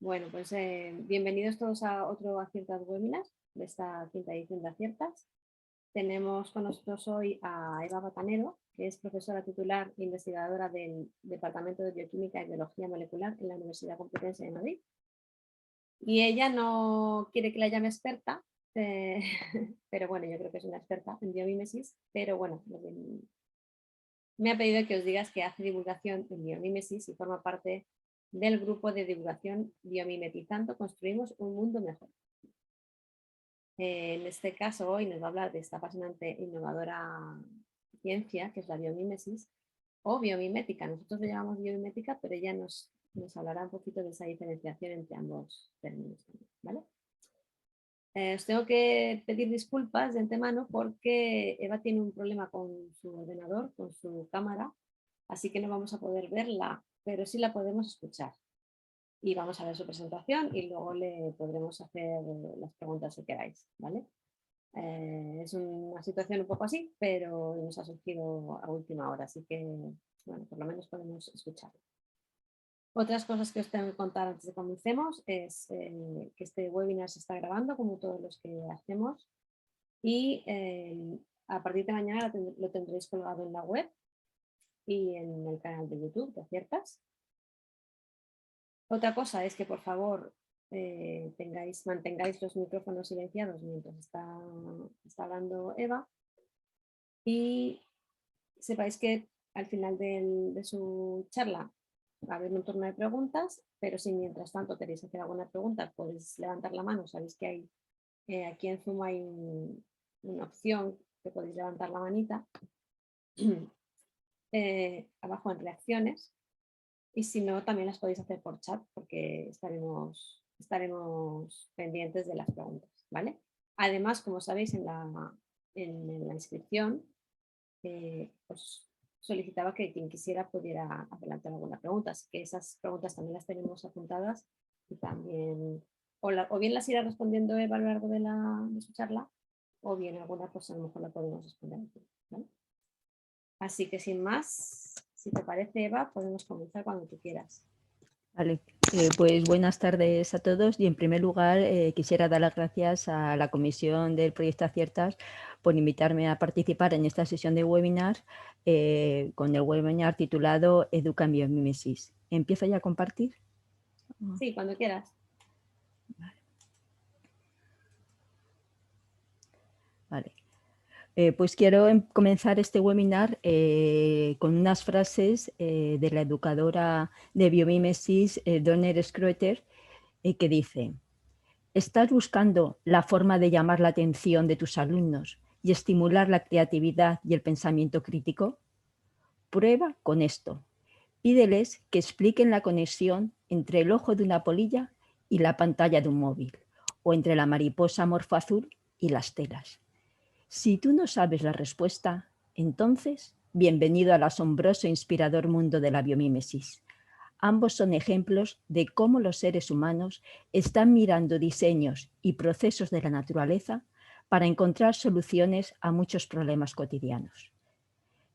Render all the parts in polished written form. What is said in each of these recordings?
Bueno, pues bienvenidos todos a otro Aciertas Webinar de esta quinta edición de Aciertas. Tenemos con nosotros hoy a Eva Batanero, que es profesora titular e investigadora del Departamento de Bioquímica y Biología Molecular en la Universidad Complutense de Madrid. Y ella no quiere que la llame experta, pero bueno, yo creo que es una experta en biomímesis, pero bueno, me ha pedido que os digas que hace divulgación en biomímesis y forma parte del grupo de divulgación Biomimetizando construimos un mundo mejor. En este caso hoy nos va a hablar de esta apasionante e innovadora ciencia que es la biomímesis o biomimética. Nosotros lo llamamos biomimética, pero ella nos hablará un poquito de esa diferenciación entre ambos términos, ¿vale? Os tengo que pedir disculpas de antemano porque Eva tiene un problema con su ordenador, con su cámara, así que no vamos a poder verla, pero sí la podemos escuchar. Y vamos a ver su presentación y luego le podremos hacer las preguntas que queráis, ¿vale? Es una situación un poco así, pero nos ha surgido a última hora, así que, bueno, por lo menos podemos escucharlo. Otras cosas que os tengo que contar antes de que comencemos es que este webinar se está grabando, como todos los que hacemos, y a partir de mañana lo tendréis colgado en la web y en el canal de YouTube de Aciertas. Otra cosa es que por favor mantengáis los micrófonos silenciados mientras está hablando Eva y sepáis que al final de su charla va a haber un turno de preguntas, pero si mientras tanto queréis hacer alguna pregunta podéis levantar la mano. Sabéis que hay aquí en Zoom hay una opción que podéis levantar la manita abajo en reacciones. Y si no, también las podéis hacer por chat porque estaremos pendientes de las preguntas, ¿vale? Además, como sabéis, en la inscripción os solicitaba que quien quisiera pudiera adelantar alguna pregunta, así que esas preguntas también las tenemos apuntadas y también, o bien las irá respondiendo Eva a lo largo de su charla, o bien alguna cosa a lo mejor la podemos responder aquí, ¿vale? Así que sin más, si te parece, Eva, podemos comenzar cuando tú quieras. Vale, pues buenas tardes a todos y en primer lugar quisiera dar las gracias a la comisión del proyecto Aciertas por invitarme a participar en esta sesión de webinar con el webinar titulado Educa en Biomímesis. ¿Empiezo ya a compartir? Sí, cuando quieras. Vale. Pues quiero comenzar este webinar con unas frases de la educadora de biomímesis, Donner Schroeter, que dice: ¿estás buscando la forma de llamar la atención de tus alumnos y estimular la creatividad y el pensamiento crítico? Prueba con esto. Pídeles que expliquen la conexión entre el ojo de una polilla y la pantalla de un móvil, o entre la mariposa morfoazul y las telas. Si tú no sabes la respuesta, entonces, bienvenido al asombroso e inspirador mundo de la biomímesis. Ambos son ejemplos de cómo los seres humanos están mirando diseños y procesos de la naturaleza para encontrar soluciones a muchos problemas cotidianos.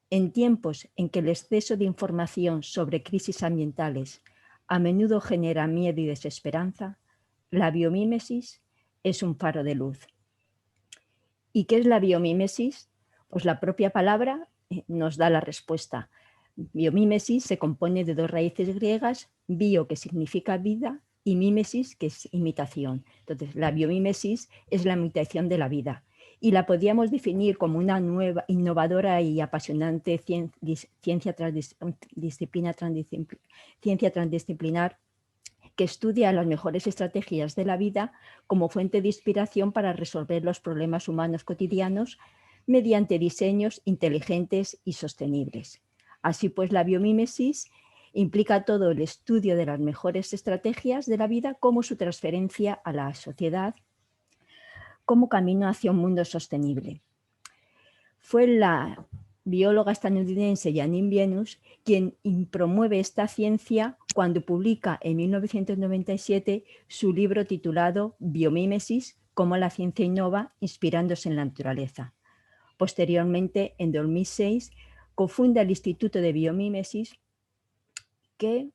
En tiempos en que el exceso de información sobre crisis ambientales a menudo genera miedo y desesperanza, la biomímesis es un faro de luz. ¿Y qué es la biomímesis? Pues la propia palabra nos da la respuesta. Biomímesis se compone de dos raíces griegas, bio, que significa vida, y mímesis, que es imitación. Entonces, la biomímesis es la imitación de la vida. Y la podríamos definir como una nueva, innovadora y apasionante ciencia transdisciplinar que estudia las mejores estrategias de la vida como fuente de inspiración para resolver los problemas humanos cotidianos mediante diseños inteligentes y sostenibles. Así pues, la biomímesis implica todo el estudio de las mejores estrategias de la vida como su transferencia a la sociedad como camino hacia un mundo sostenible. Fue la bióloga estadounidense Janine Venus quien promueve esta ciencia cuando publica en 1997 su libro titulado Biomímesis, cómo la ciencia innova inspirándose en la naturaleza. Posteriormente, en 2006, cofunda el Instituto de Biomímesis que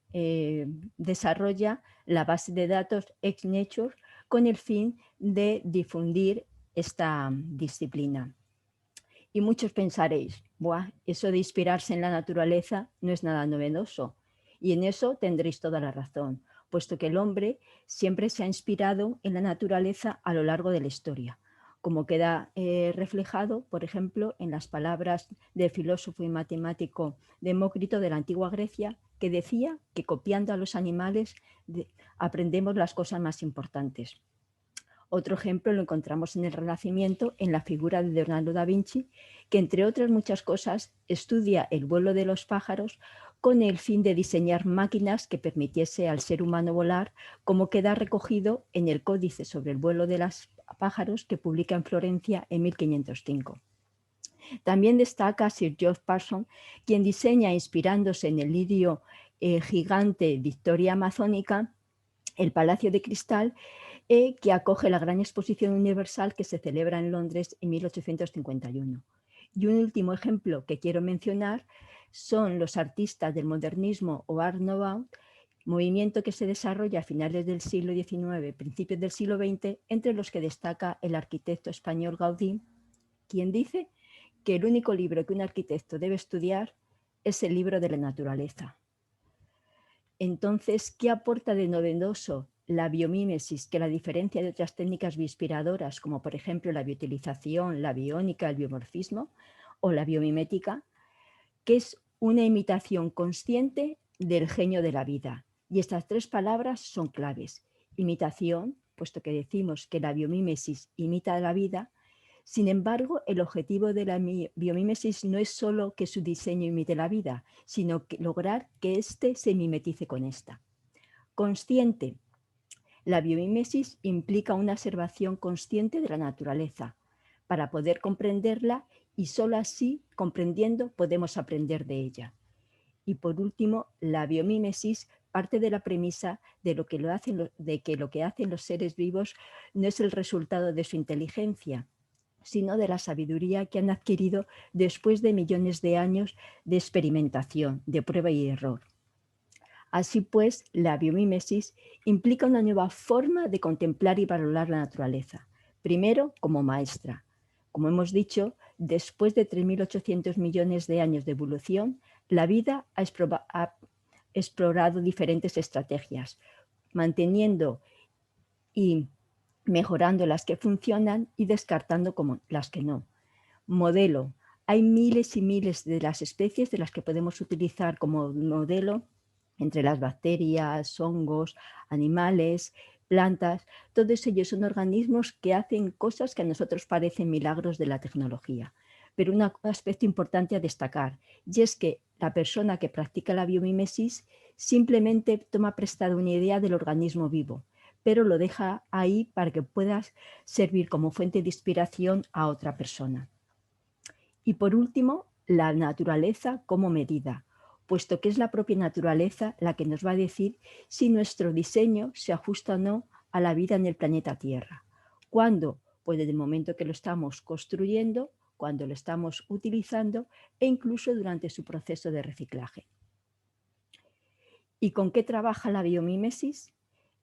desarrolla la base de datos XNature con el fin de difundir esta disciplina. Y muchos pensaréis, buah, eso de inspirarse en la naturaleza no es nada novedoso. Y en eso tendréis toda la razón, puesto que el hombre siempre se ha inspirado en la naturaleza a lo largo de la historia, como queda reflejado, por ejemplo, en las palabras del filósofo y matemático Demócrito de la antigua Grecia, que decía que copiando a los animales aprendemos las cosas más importantes. Otro ejemplo lo encontramos en el Renacimiento, en la figura de Leonardo da Vinci, que entre otras muchas cosas estudia el vuelo de los pájaros con el fin de diseñar máquinas que permitiese al ser humano volar, como queda recogido en el Códice sobre el vuelo de los pájaros que publica en Florencia en 1505. También destaca Sir George Parsons, quien diseña, inspirándose en el lirio gigante Victoria Amazónica, el Palacio de Cristal, que acoge la gran exposición universal que se celebra en Londres en 1851. Y un último ejemplo que quiero mencionar son los artistas del modernismo o Art Nouveau, movimiento que se desarrolla a finales del siglo XIX, principios del siglo XX, entre los que destaca el arquitecto español Gaudí, quien dice que el único libro que un arquitecto debe estudiar es el libro de la naturaleza. Entonces, ¿qué aporta de novedoso la biomímesis, que la diferencia de otras técnicas bioinspiradoras, como por ejemplo la bioutilización, la biónica, el biomorfismo o la biomimética, que es una imitación consciente del genio de la vida? Y estas tres palabras son claves. Imitación, puesto que decimos que la biomímesis imita a la vida. Sin embargo, el objetivo de la biomímesis no es solo que su diseño imite la vida, sino que lograr que éste se mimetice con esta. Consciente. La biomímesis implica una observación consciente de la naturaleza para poder comprenderla, y solo así, comprendiendo, podemos aprender de ella. Y por último, la biomímesis parte de la premisa de que lo que hacen los seres vivos no es el resultado de su inteligencia, sino de la sabiduría que han adquirido después de millones de años de experimentación, de prueba y error. Así pues, la biomímesis implica una nueva forma de contemplar y valorar la naturaleza. Primero, como maestra. Como hemos dicho, después de 3.800 millones de años de evolución, la vida ha explorado diferentes estrategias, manteniendo y mejorando las que funcionan y descartando las que no. Modelo. Hay miles y miles de las especies de las que podemos utilizar como modelo, entre las bacterias, hongos, animales, plantas. Todos ellos son organismos que hacen cosas que a nosotros parecen milagros de la tecnología. Pero un aspecto importante a destacar, y es que la persona que practica la biomímesis simplemente toma prestada una idea del organismo vivo, pero lo deja ahí para que pueda servir como fuente de inspiración a otra persona. Y por último, la naturaleza como medida, puesto que es la propia naturaleza la que nos va a decir si nuestro diseño se ajusta o no a la vida en el planeta Tierra. ¿Cuándo? Pues desde el momento que lo estamos construyendo, cuando lo estamos utilizando e incluso durante su proceso de reciclaje. ¿Y con qué trabaja la biomímesis?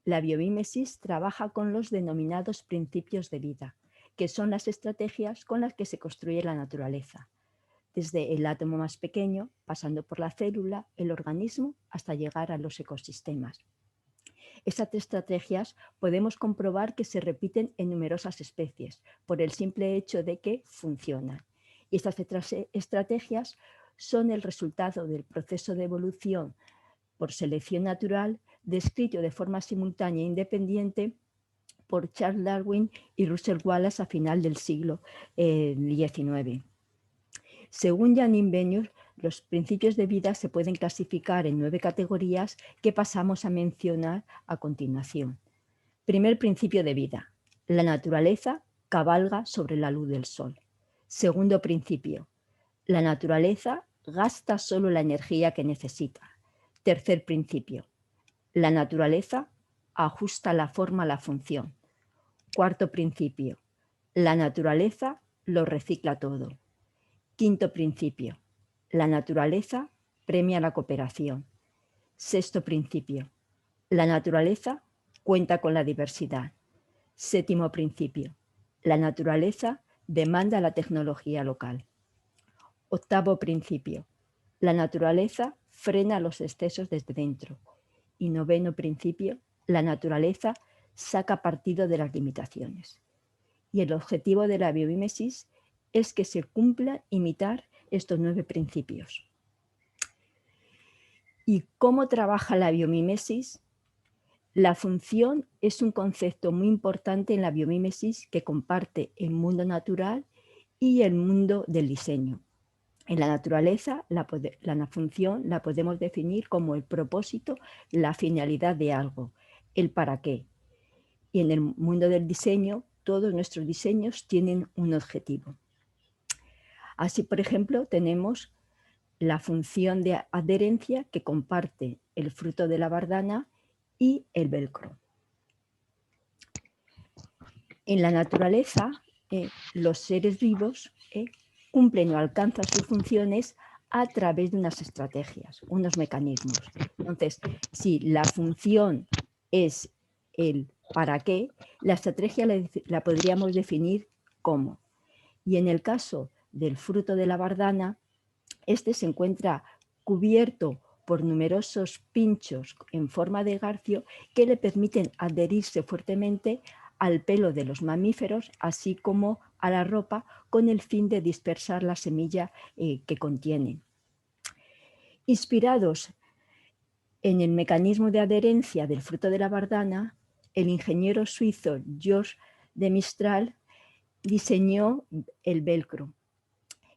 La biomímesis trabaja con los denominados principios de vida, que son las estrategias con las que se construye la naturaleza, desde el átomo más pequeño, pasando por la célula, el organismo, hasta llegar a los ecosistemas. Estas estrategias podemos comprobar que se repiten en numerosas especies, por el simple hecho de que funcionan. Y estas estrategias son el resultado del proceso de evolución por selección natural, descrito de forma simultánea e independiente por Charles Darwin y Russell Wallace a final del siglo XIX. Según Janine Benyus, los principios de vida se pueden clasificar en 9 categorías que pasamos a mencionar a continuación. Primer principio de vida: la naturaleza cabalga sobre la luz del sol. Segundo principio: la naturaleza gasta solo la energía que necesita. Tercer principio: la naturaleza ajusta la forma a la función. Cuarto principio: la naturaleza lo recicla todo. Quinto principio: la naturaleza premia la cooperación. Sexto principio. La naturaleza cuenta con la diversidad. Séptimo principio. La naturaleza demanda la tecnología local. Octavo principio. La naturaleza frena los excesos desde dentro. Y noveno principio. La naturaleza saca partido de las limitaciones. Y el objetivo de la biomímesis es que se cumpla imitar estos 9 principios. ¿Y cómo trabaja la biomímesis? La función es un concepto muy importante en la biomímesis que comparte el mundo natural y el mundo del diseño. En la naturaleza, la función la podemos definir como el propósito, la finalidad de algo, el para qué. Y en el mundo del diseño, todos nuestros diseños tienen un objetivo. Así, por ejemplo, tenemos la función de adherencia que comparte el fruto de la bardana y el velcro. En la naturaleza, los seres vivos cumplen o alcanzan sus funciones a través de unas estrategias, unos mecanismos. Entonces, si la función es el para qué, la estrategia la podríamos definir como. Y en el caso del fruto de la bardana, este se encuentra cubierto por numerosos pinchos en forma de garfio que le permiten adherirse fuertemente al pelo de los mamíferos, así como a la ropa, con el fin de dispersar la semilla que contienen. Inspirados en el mecanismo de adherencia del fruto de la bardana, el ingeniero suizo Georges de Mistral diseñó el velcro,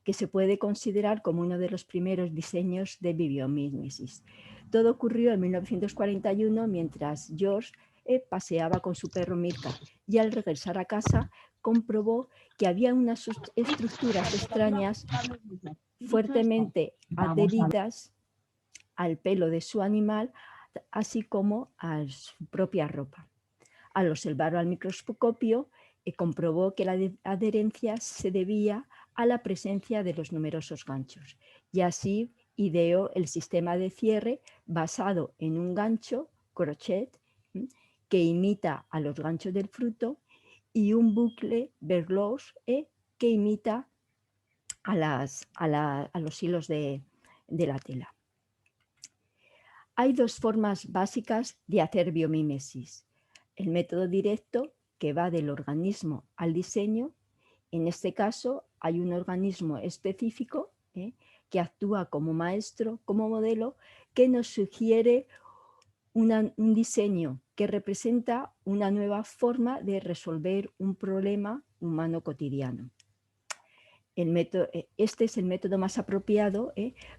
que se puede considerar como uno de los primeros diseños de biomímesis. Todo ocurrió en 1941 mientras George paseaba con su perro Mirka y al regresar a casa comprobó que había unas estructuras extrañas fuertemente adheridas al pelo de su animal, así como a su propia ropa. Al observarlo al microscopio, comprobó que la adherencia se debía a la presencia de los numerosos ganchos y así ideó el sistema de cierre basado en un gancho, crochet, que imita a los ganchos del fruto y un bucle berloche que imita a los hilos de la tela. Hay dos formas básicas de hacer biomímesis. El método directo, que va del organismo al diseño. En este caso hay un organismo específico que actúa como maestro, como modelo, que nos sugiere un diseño que representa una nueva forma de resolver un problema humano cotidiano. Este es el método más apropiado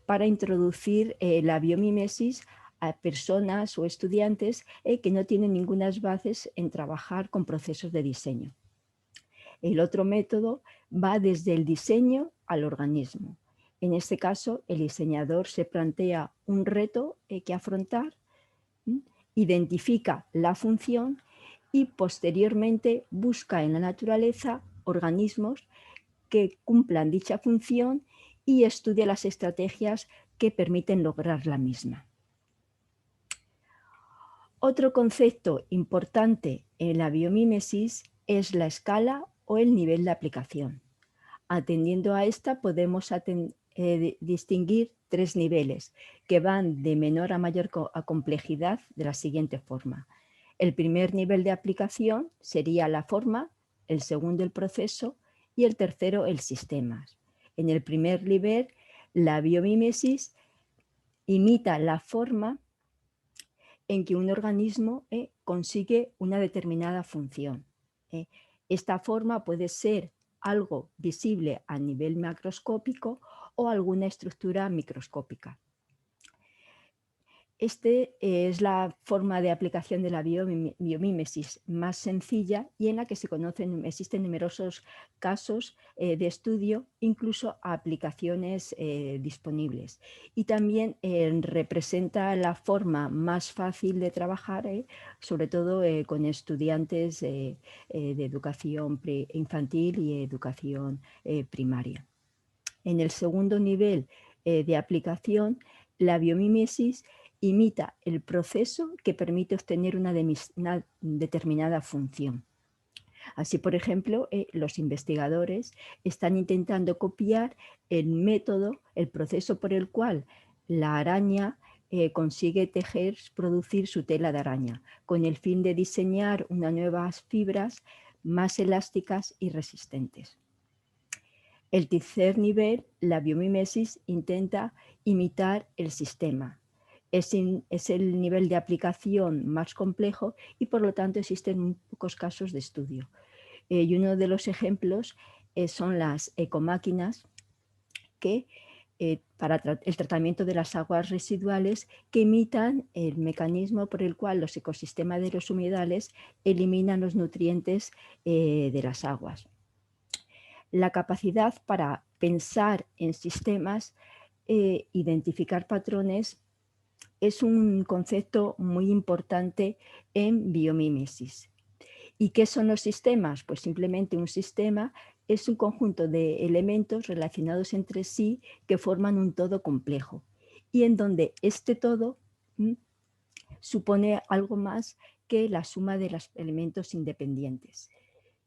para introducir la biomímesis a personas o estudiantes que no tienen ninguna bases en trabajar con procesos de diseño. El otro método va desde el diseño al organismo. En este caso, el diseñador se plantea un reto que afrontar, identifica la función y posteriormente busca en la naturaleza organismos que cumplan dicha función y estudia las estrategias que permiten lograr la misma. Otro concepto importante en la biomímesis es la escala o el nivel de aplicación. Atendiendo a esta podemos distinguir 3 niveles que van de menor a mayor complejidad de la siguiente forma. El primer nivel de aplicación sería la forma, el segundo el proceso y el tercero el sistema. En el primer nivel, la biomímesis imita la forma en que un organismo consigue una determinada función. Esta forma puede ser algo visible a nivel macroscópico o alguna estructura microscópica. Esta es la forma de aplicación de la biomímesis más sencilla y en la que existen numerosos casos de estudio, incluso aplicaciones disponibles. Y también representa la forma más fácil de trabajar, sobre todo con estudiantes de educación infantil y educación primaria. En el segundo nivel de aplicación, la biomímesis imita el proceso que permite obtener una determinada función. Así, por ejemplo, los investigadores están intentando copiar el método, el proceso por el cual la araña consigue tejer, producir su tela de araña, con el fin de diseñar unas nuevas fibras más elásticas y resistentes. El tercer nivel, la biomimesis, intenta imitar el sistema. Es el nivel de aplicación más complejo y por lo tanto existen muy pocos casos de estudio. Y uno de los ejemplos son las ecomáquinas que para el tratamiento de las aguas residuales, que imitan el mecanismo por el cual los ecosistemas de los humedales eliminan los nutrientes de las aguas. La capacidad para pensar en sistemas, identificar patrones, es un concepto muy importante en biomímesis. ¿Y qué son los sistemas? Pues simplemente un sistema es un conjunto de elementos relacionados entre sí que forman un todo complejo y en donde este todo supone algo más que la suma de los elementos independientes.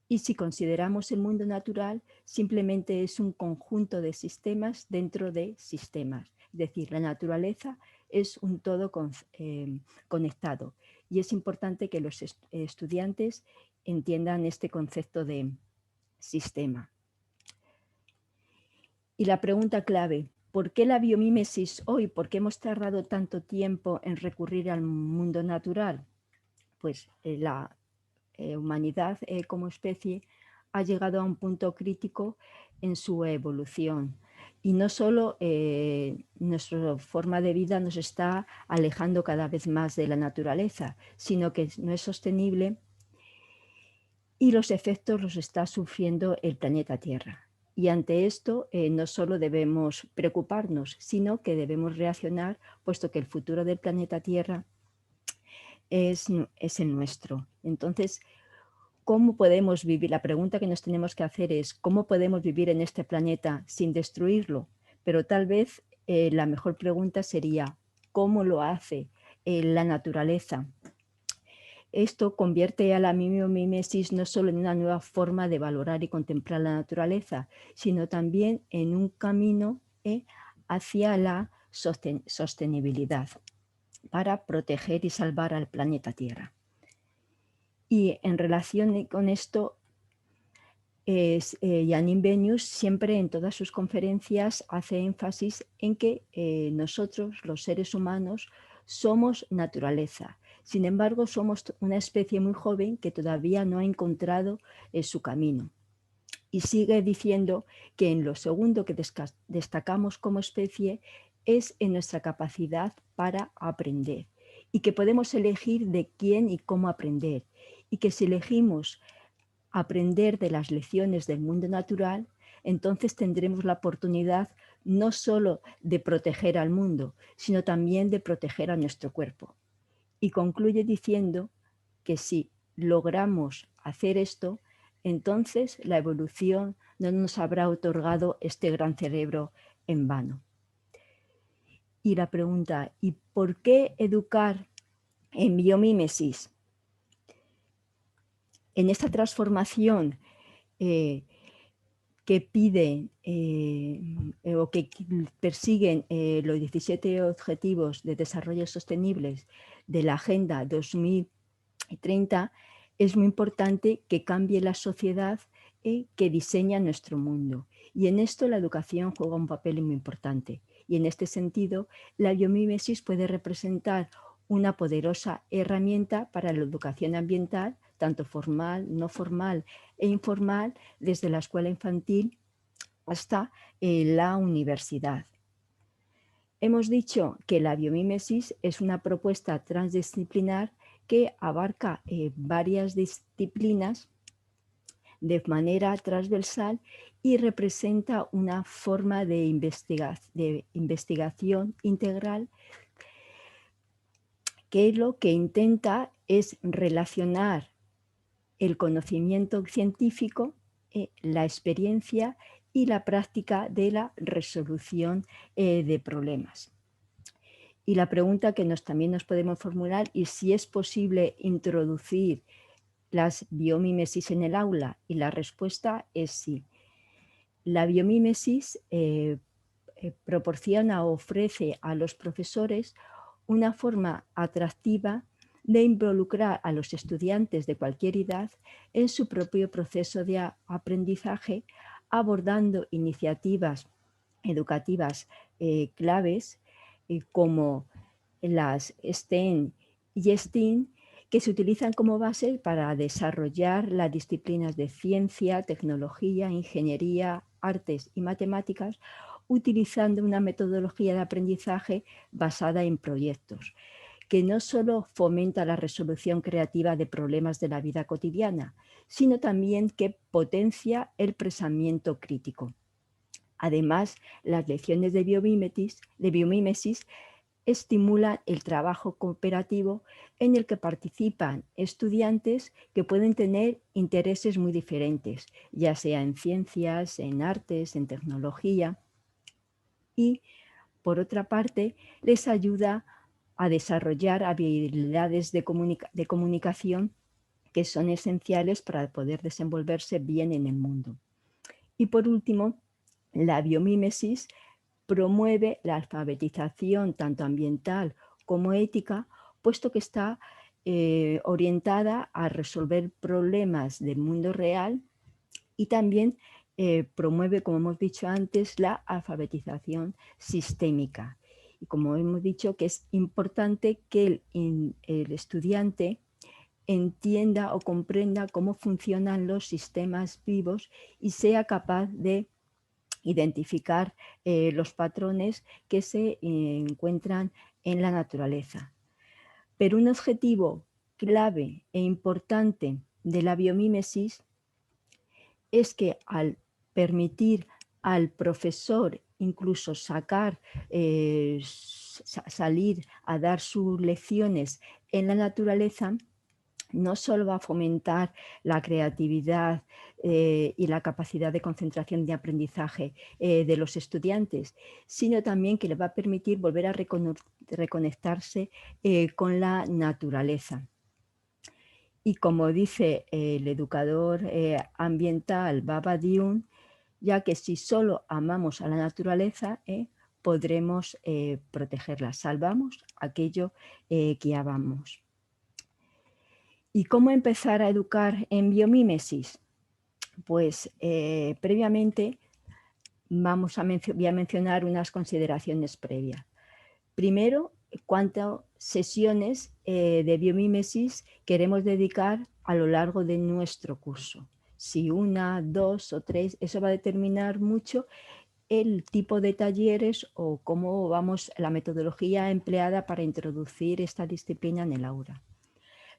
Y si consideramos el mundo natural, simplemente es un conjunto de sistemas dentro de sistemas. Es decir, la naturaleza es un todo conectado. Y es importante que los estudiantes entiendan este concepto de sistema. Y la pregunta clave, ¿por qué la biomímesis hoy? ¿Por qué hemos tardado tanto tiempo en recurrir al mundo natural? Pues la humanidad como especie ha llegado a un punto crítico en su evolución. Y no solo nuestra forma de vida nos está alejando cada vez más de la naturaleza, sino que no es sostenible y los efectos los está sufriendo el planeta Tierra. Y ante esto no solo debemos preocuparnos, sino que debemos reaccionar, puesto que el futuro del planeta Tierra es el nuestro. Entonces, ¿cómo podemos vivir? La pregunta que nos tenemos que hacer es ¿cómo podemos vivir en este planeta sin destruirlo? Pero tal vez la mejor pregunta sería ¿cómo lo hace la naturaleza? Esto convierte a la biomímesis no solo en una nueva forma de valorar y contemplar la naturaleza, sino también en un camino hacia la sostenibilidad para proteger y salvar al planeta Tierra. Y en relación con esto, Janine Benyus siempre en todas sus conferencias hace énfasis en que nosotros, los seres humanos, somos naturaleza. Sin embargo, somos una especie muy joven que todavía no ha encontrado su camino. Y sigue diciendo que en lo segundo que destacamos como especie es en nuestra capacidad para aprender y que podemos elegir de quién y cómo aprender y que si elegimos aprender de las lecciones del mundo natural, entonces tendremos la oportunidad no solo de proteger al mundo, sino también de proteger a nuestro cuerpo. Y concluye diciendo que si logramos hacer esto, entonces la evolución no nos habrá otorgado este gran cerebro en vano. Y la pregunta, ¿y por qué educar en biomímesis? En esta transformación que piden o que persiguen los 17 Objetivos de Desarrollo Sostenibles de la Agenda 2030, es muy importante que cambie la sociedad que diseña nuestro mundo. Y en esto la educación juega un papel muy importante. Y en este sentido, la biomímesis puede representar una poderosa herramienta para la educación ambiental, tanto formal, no formal e informal, desde la escuela infantil hasta la universidad. Hemos dicho que la biomímesis es una propuesta transdisciplinar que abarca varias disciplinas de manera transversal y representa una forma de investigación integral que lo que intenta es relacionar el conocimiento científico, la experiencia y la práctica de la resolución de problemas. Y la pregunta que también nos podemos formular es si es posible introducir las biomímesis en el aula, y la respuesta es sí. La biomímesis proporciona o ofrece a los profesores una forma atractiva de involucrar a los estudiantes de cualquier edad en su propio proceso de aprendizaje, abordando iniciativas educativas claves como las STEM y STEAM, que se utilizan como base para desarrollar las disciplinas de ciencia, tecnología, ingeniería, artes y matemáticas, utilizando una metodología de aprendizaje basada en proyectos, que no solo fomenta la resolución creativa de problemas de la vida cotidiana, sino también que potencia el pensamiento crítico. Además, las lecciones de biomímesis estimulan el trabajo cooperativo en el que participan estudiantes que pueden tener intereses muy diferentes, ya sea en ciencias, en artes, en tecnología. Y, por otra parte, les ayuda a desarrollar habilidades de comunicación que son esenciales para poder desenvolverse bien en el mundo. Y por último, la biomímesis promueve la alfabetización tanto ambiental como ética, puesto que está orientada a resolver problemas del mundo real, y también promueve, como hemos dicho antes, la alfabetización sistémica. Y como hemos dicho, que es importante que el estudiante entienda o comprenda cómo funcionan los sistemas vivos y sea capaz de identificar los patrones que se encuentran en la naturaleza. Pero un objetivo clave e importante de la biomímesis es que al permitir al profesor incluso salir a dar sus lecciones en la naturaleza, no solo va a fomentar la creatividad y la capacidad de concentración y de aprendizaje de los estudiantes, sino también que les va a permitir volver a reconectarse con la naturaleza. Y como dice el educador ambiental Baba Diun, ya que si solo amamos a la naturaleza, podremos protegerla, salvamos aquello que amamos. ¿Y cómo empezar a educar en biomímesis? Pues previamente voy a mencionar unas consideraciones previas. Primero, cuántas sesiones de biomímesis queremos dedicar a lo largo de nuestro curso. Si una, dos o tres, eso va a determinar mucho el tipo de talleres o cómo vamos, la metodología empleada para introducir esta disciplina en el aula.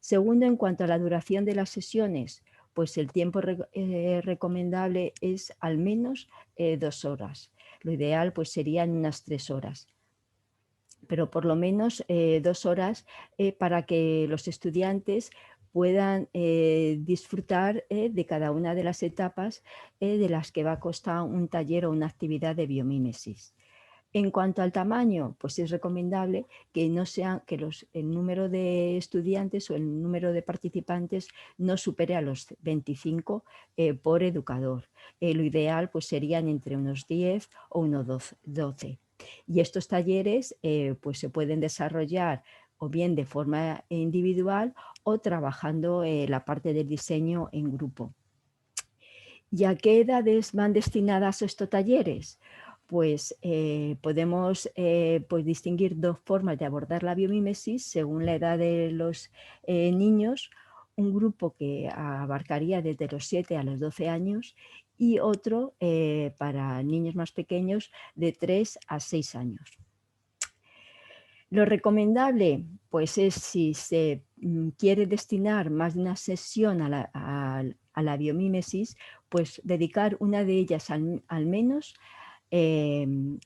Segundo, en cuanto a la duración de las sesiones, pues el tiempo recomendable es al menos 2 horas. Lo ideal pues serían unas 3 horas. Pero por lo menos 2 horas para que los estudiantes puedan disfrutar de cada una de las etapas de las que va a constar un taller o una actividad de biomímesis. En cuanto al tamaño, pues es recomendable que no sean, que el número de estudiantes o el número de participantes no supere a los 25 por educador. Lo ideal pues serían entre unos 10 o unos 12. Y estos talleres pues se pueden desarrollar o bien de forma individual o trabajando la parte del diseño en grupo. ¿Y a qué edades van destinadas estos talleres? Pues podemos pues distinguir dos formas de abordar la biomímesis según la edad de los niños, un grupo que abarcaría desde los 7 a los 12 años y otro para niños más pequeños de 3 a 6 años. Lo recomendable pues es, si se quiere destinar más de una sesión a la biomímesis, pues dedicar una de ellas al menos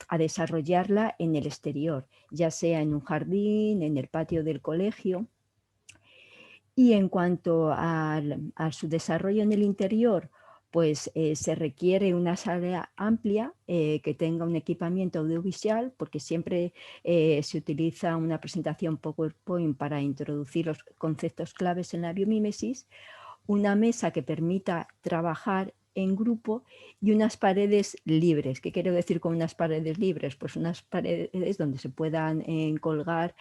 a desarrollarla en el exterior, ya sea en un jardín, en el patio del colegio. Y en cuanto a su desarrollo en el interior, pues se requiere una sala amplia que tenga un equipamiento audiovisual, porque siempre se utiliza una presentación PowerPoint para introducir los conceptos claves en la biomímesis, una mesa que permita trabajar en grupo y unas paredes libres. ¿Qué quiero decir con unas paredes libres? Pues unas paredes donde se puedan colgar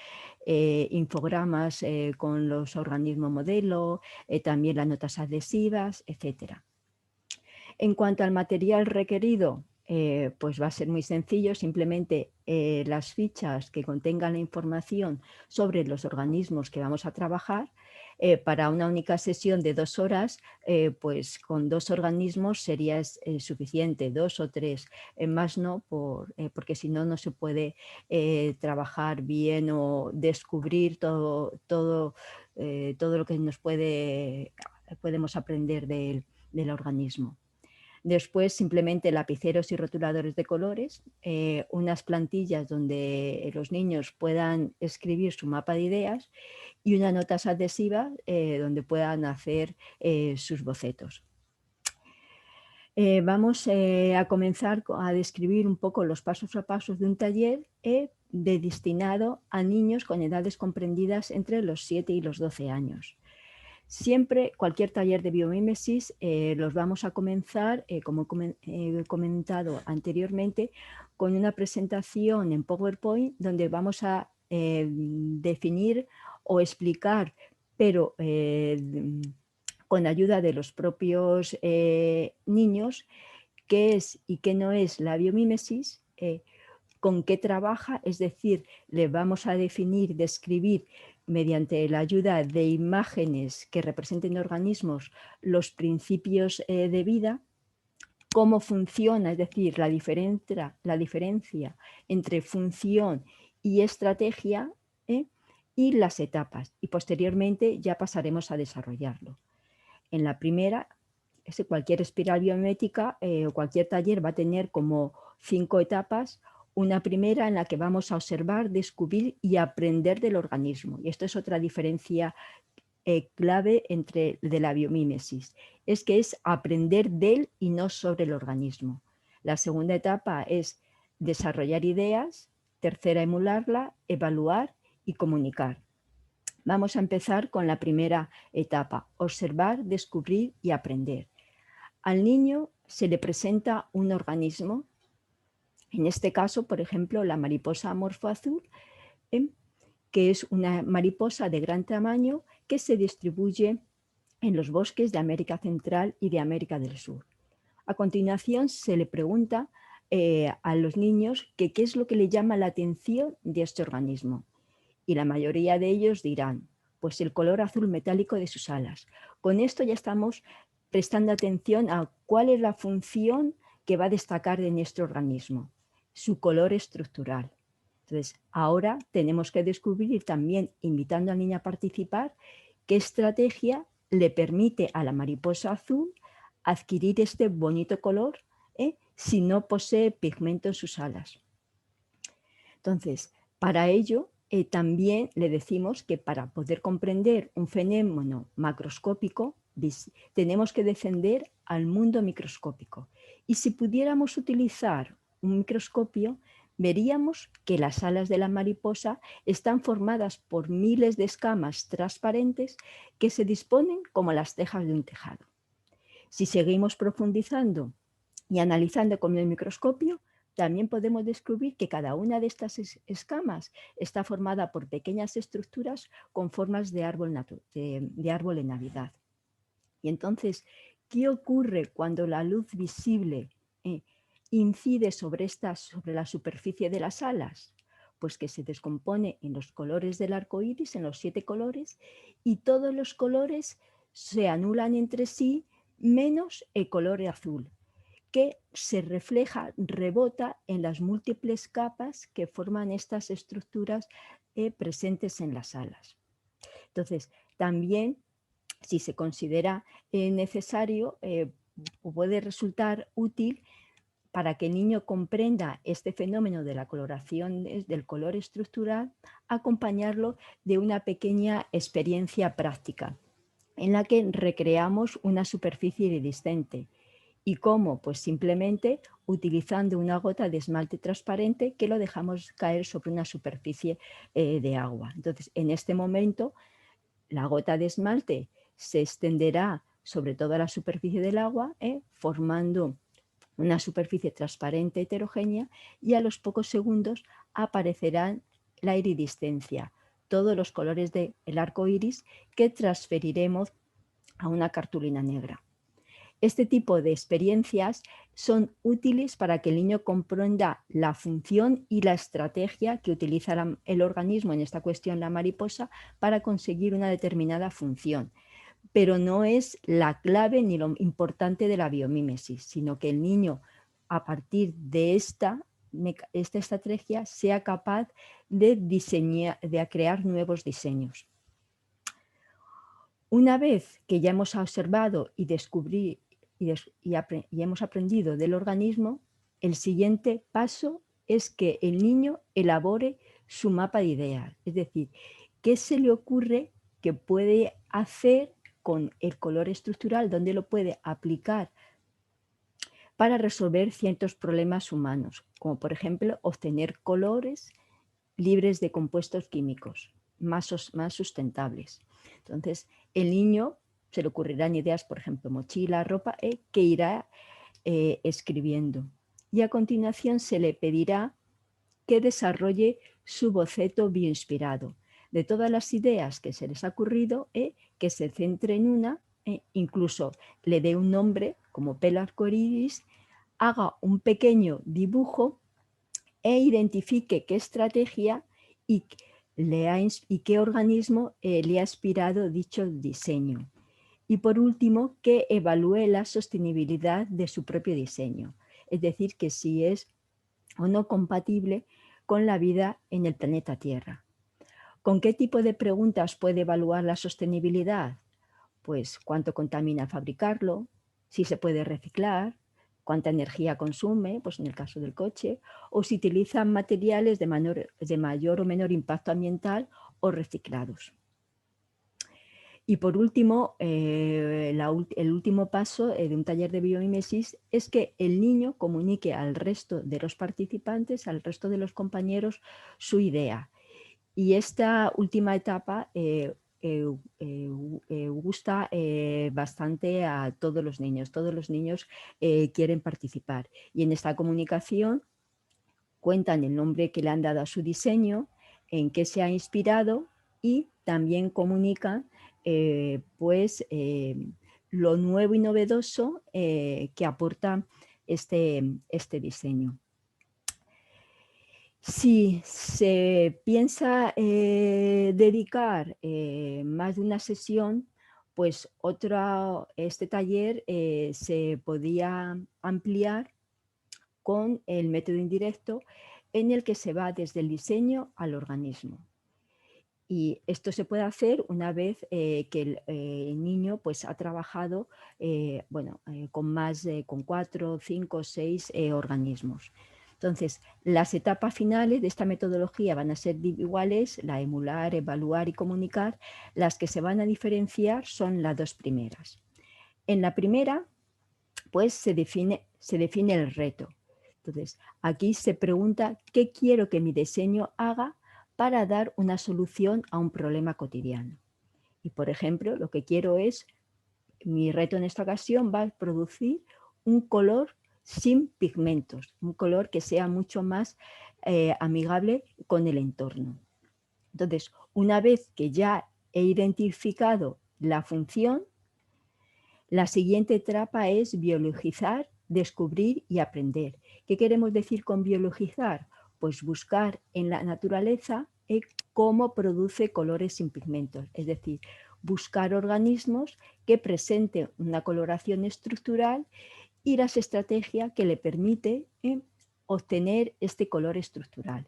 infogramas con los organismos modelo, también las notas adhesivas, etcétera. En cuanto al material requerido, pues va a ser muy sencillo, simplemente las fichas que contengan la información sobre los organismos que vamos a trabajar. Para una única sesión de 2 horas, pues con 2 organismos sería suficiente, 2 o 3, más no, porque si no, no se puede trabajar bien o descubrir todo lo que podemos aprender del organismo. Después simplemente lapiceros y rotuladores de colores, unas plantillas donde los niños puedan escribir su mapa de ideas y unas notas adhesivas donde puedan hacer sus bocetos. Vamos a comenzar a describir un poco los pasos a pasos de un taller destinado a niños con edades comprendidas entre los 7 y los 12 años. Siempre, cualquier taller de biomímesis los vamos a comenzar, como he comentado anteriormente, con una presentación en PowerPoint donde vamos a definir o explicar, pero con ayuda de los propios niños, qué es y qué no es la biomímesis, con qué trabaja, es decir, le vamos a definir, describir mediante la ayuda de imágenes que representen organismos los principios de vida, cómo funciona, es decir, la diferencia entre función y estrategia, y las etapas, y posteriormente ya pasaremos a desarrollarlo. En la primera, cualquier espiral biomimética o cualquier taller va a tener como 5 etapas. Una primera en la que vamos a observar, descubrir y aprender del organismo. Y esto es otra diferencia clave de la biomímesis. Es que es aprender del y no sobre el organismo. La segunda etapa es desarrollar ideas. Tercera, emularla, evaluar y comunicar. Vamos a empezar con la primera etapa, observar, descubrir y aprender. Al niño se le presenta un organismo, en este caso, por ejemplo, la mariposa morfoazul, que es una mariposa de gran tamaño que se distribuye en los bosques de América Central y de América del Sur. A continuación se le pregunta a los niños qué es lo que le llama la atención de este organismo. Y la mayoría de ellos dirán, pues el color azul metálico de sus alas. Con esto ya estamos prestando atención a cuál es la función que va a destacar de nuestro organismo, su color estructural. Entonces, ahora tenemos que descubrir también, invitando al niño a participar, qué estrategia le permite a la mariposa azul adquirir este bonito color si no posee pigmento en sus alas. Entonces, para ello, también le decimos que para poder comprender un fenómeno macroscópico, tenemos que descender al mundo microscópico. Y si pudiéramos utilizar un microscopio, veríamos que las alas de la mariposa están formadas por miles de escamas transparentes que se disponen como las tejas de un tejado. Si seguimos profundizando y analizando con el microscopio, también podemos descubrir que cada una de estas escamas está formada por pequeñas estructuras con formas de árbol en Navidad. Y entonces, ¿qué ocurre cuando la luz visible incide sobre la superficie de las alas? Pues que se descompone en los colores del arco iris, en los 7 colores, y todos los colores se anulan entre sí, menos el color azul, que se refleja, rebota en las múltiples capas que forman estas estructuras presentes en las alas. Entonces, también, si se considera necesario, puede resultar útil para que el niño comprenda este fenómeno de la coloración del color estructural, acompañarlo de una pequeña experiencia práctica en la que recreamos una superficie iridiscente ¿Y cómo? Pues simplemente utilizando una gota de esmalte transparente que lo dejamos caer sobre una superficie de agua. Entonces, en este momento, la gota de esmalte se extenderá sobre toda la superficie del agua, formando una superficie transparente heterogénea, y a los pocos segundos aparecerá la iridiscencia, todos los colores del arco iris que transferiremos a una cartulina negra. Este tipo de experiencias son útiles para que el niño comprenda la función y la estrategia que utiliza el organismo, en esta cuestión la mariposa, para conseguir una determinada función. Pero no es la clave ni lo importante de la biomímesis, sino que el niño, a partir de esta estrategia, sea capaz de diseñar, de crear nuevos diseños. Una vez que ya hemos observado y descubrí y hemos aprendido del organismo, el siguiente paso es que el niño elabore su mapa de ideas, es decir, qué se le ocurre que puede hacer con el color estructural, dónde lo puede aplicar para resolver ciertos problemas humanos, como por ejemplo obtener colores libres de compuestos químicos, más sustentables. Entonces, el niño se le ocurrirán ideas, por ejemplo, mochila, ropa, que irá escribiendo. Y a continuación se le pedirá que desarrolle su boceto bioinspirado. De todas las ideas que se les ha ocurrido, que se centre en una, incluso le dé un nombre, como pelo arcoíris, haga un pequeño dibujo e identifique qué estrategia y qué organismo le ha inspirado dicho diseño. Y por último, que evalúe la sostenibilidad de su propio diseño, es decir, que si es o no compatible con la vida en el planeta Tierra. ¿Con qué tipo de preguntas puede evaluar la sostenibilidad? Pues cuánto contamina fabricarlo, si se puede reciclar, cuánta energía consume, pues en el caso del coche, o si utilizan materiales de mayor o menor impacto ambiental o reciclados. Y por último, el último paso de un taller de biomimesis es que el niño comunique al resto de los participantes, al resto de los compañeros, su idea. Y esta última etapa gusta bastante a todos los niños. Todos los niños quieren participar. Y en esta comunicación cuentan el nombre que le han dado a su diseño, en qué se ha inspirado, y también comunican lo nuevo y novedoso que aporta este diseño. Si se piensa dedicar más de una sesión, pues este taller se podía ampliar con el método indirecto, en el que se va desde el diseño al organismo. Y esto se puede hacer una vez que el niño pues, ha trabajado con 4, 5, 6 organismos. Entonces, las etapas finales de esta metodología van a ser iguales, la emular, evaluar y comunicar. Las que se van a diferenciar son las dos primeras. En la primera, pues se define el reto. Entonces, aquí se pregunta qué quiero que mi diseño haga para dar una solución a un problema cotidiano. Y, por ejemplo, lo que quiero es, mi reto en esta ocasión va a producir un color sin pigmentos, un color que sea mucho más amigable con el entorno. Entonces, una vez que ya he identificado la función, la siguiente etapa es biologizar, descubrir y aprender. ¿Qué queremos decir con biologizar? Pues buscar en la naturaleza cómo produce colores sin pigmentos, es decir, buscar organismos que presenten una coloración estructural y las estrategias que le permite obtener este color estructural.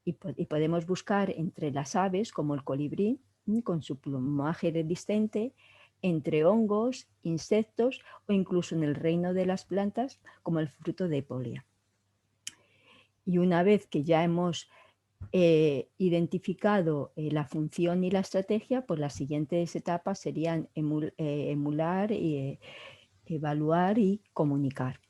Y podemos buscar entre las aves, como el colibrí, con su plumaje iridiscente, entre hongos, insectos o incluso en el reino de las plantas, como el fruto de Epolia. Y una vez que ya hemos identificado la función y la estrategia, pues las siguientes etapas serían emular evaluar y comunicar.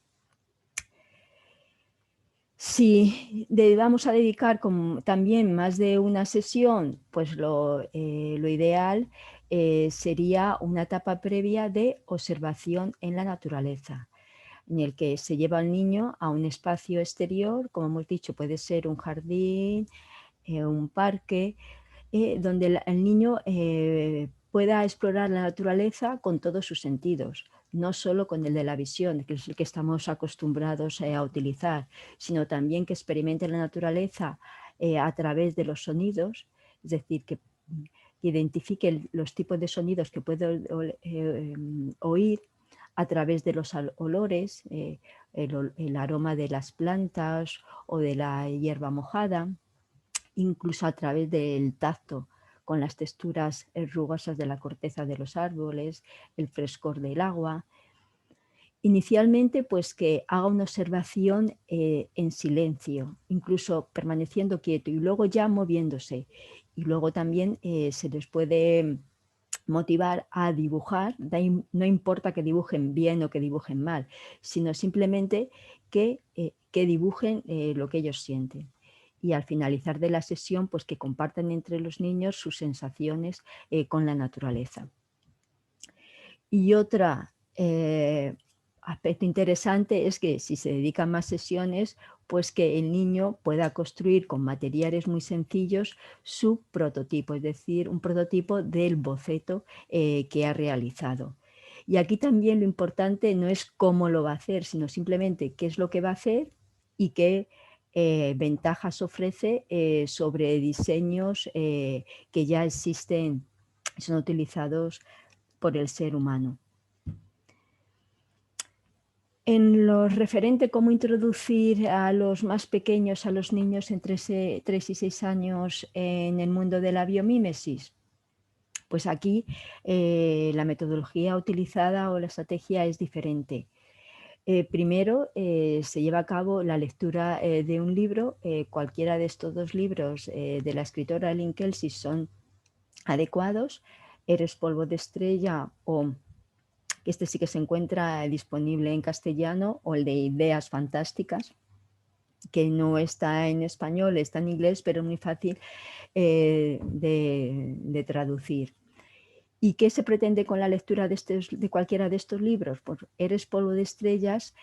Si vamos a dedicar también más de una sesión, pues lo ideal sería una etapa previa de observación en la naturaleza, en el que se lleva al niño a un espacio exterior, como hemos dicho, puede ser un jardín, un parque, donde el niño pueda explorar la naturaleza con todos sus sentidos, no solo con el de la visión, que es el que estamos acostumbrados a utilizar, sino también que experimente la naturaleza a través de los sonidos, es decir, que identifique los tipos de sonidos que puede oír a través de los olores, el aroma de las plantas o de la hierba mojada, incluso a través del tacto, con las texturas rugosas de la corteza de los árboles, el frescor del agua. Inicialmente, pues que haga una observación en silencio, incluso permaneciendo quieto y luego ya moviéndose. Y luego también se les puede motivar a dibujar, no importa que dibujen bien o que dibujen mal, sino simplemente que dibujen lo que ellos sienten. Y al finalizar de la sesión, pues que compartan entre los niños sus sensaciones con la naturaleza. Y otro aspecto interesante es que si se dedican más sesiones, pues que el niño pueda construir con materiales muy sencillos su prototipo, es decir, un prototipo del boceto que ha realizado. Y aquí también lo importante no es cómo lo va a hacer, sino simplemente qué es lo que va a hacer y qué ventajas ofrece sobre diseños que ya existen, son utilizados por el ser humano. En lo referente a cómo introducir a los más pequeños, a los niños entre 3 y 6 años en el mundo de la biomímesis, pues aquí la metodología utilizada o la estrategia es diferente. Primero se lleva a cabo la lectura de un libro, cualquiera de estos dos libros de la escritora Lynn Kelsey son adecuados, Eres polvo de estrella o que este sí que se encuentra disponible en castellano, o el de Ideas Fantásticas, que no está en español, está en inglés, pero es muy fácil de traducir. ¿Y qué se pretende con la lectura de cualquiera de estos libros? Pues Eres polvo de estrellas,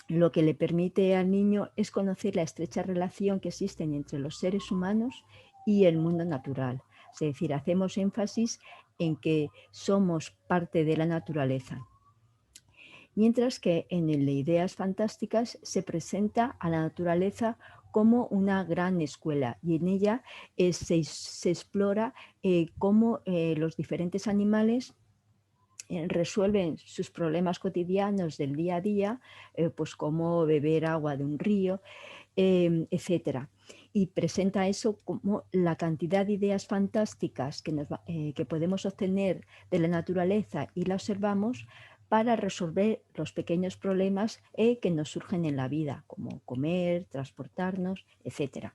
lo que le permite al niño es conocer la estrecha relación que existe entre los seres humanos y el mundo natural. Es decir, hacemos énfasis en que somos parte de la naturaleza. Mientras que en el de Ideas Fantásticas se presenta a la naturaleza como una gran escuela y en ella se explora cómo los diferentes animales resuelven sus problemas cotidianos del día a día, pues como beber agua de un río, etcétera. Y presenta eso como la cantidad de ideas fantásticas que podemos obtener de la naturaleza y la observamos para resolver los pequeños problemas que nos surgen en la vida, como comer, transportarnos, etcétera.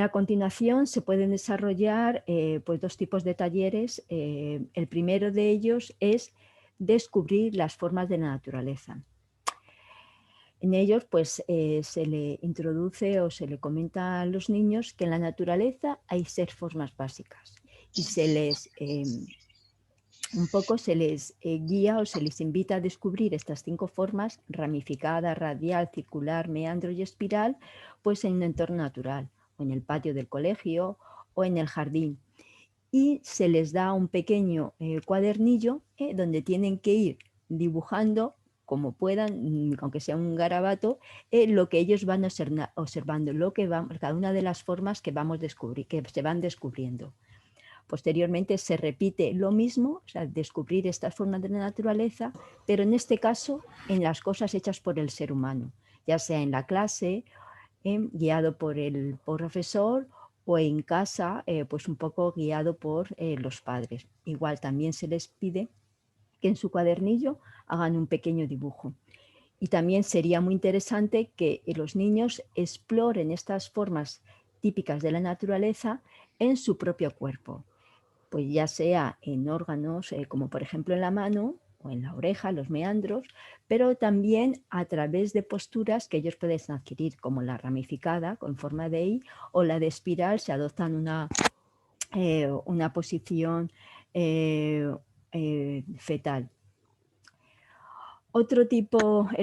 A continuación se pueden desarrollar pues dos tipos de talleres. El primero de ellos es descubrir las formas de la naturaleza. En ellos pues, se le introduce o se le comenta a los niños que en la naturaleza hay 6 formas básicas y un poco se les guía o se les invita a descubrir estas 5 formas: ramificada, radial, circular, meandro y espiral, pues en un entorno natural, o en el patio del colegio o en el jardín. Y se les da un pequeño cuadernillo donde tienen que ir dibujando como puedan, aunque sea un garabato, lo que ellos van observando, cada una de las formas que se van descubriendo. Posteriormente se repite lo mismo, o sea, descubrir estas formas de la naturaleza, pero en este caso en las cosas hechas por el ser humano, ya sea en la clase, guiado por el profesor, o en casa, pues un poco guiado por los padres. Igual también se les pide que en su cuadernillo hagan un pequeño dibujo. Y también sería muy interesante que los niños exploren estas formas típicas de la naturaleza en su propio cuerpo. pues ya sea en órganos como por ejemplo en la mano o en la oreja, los meandros, pero también a través de posturas que ellos pueden adquirir, como la ramificada con forma de I o la de espiral, se adoptan una posición fetal. El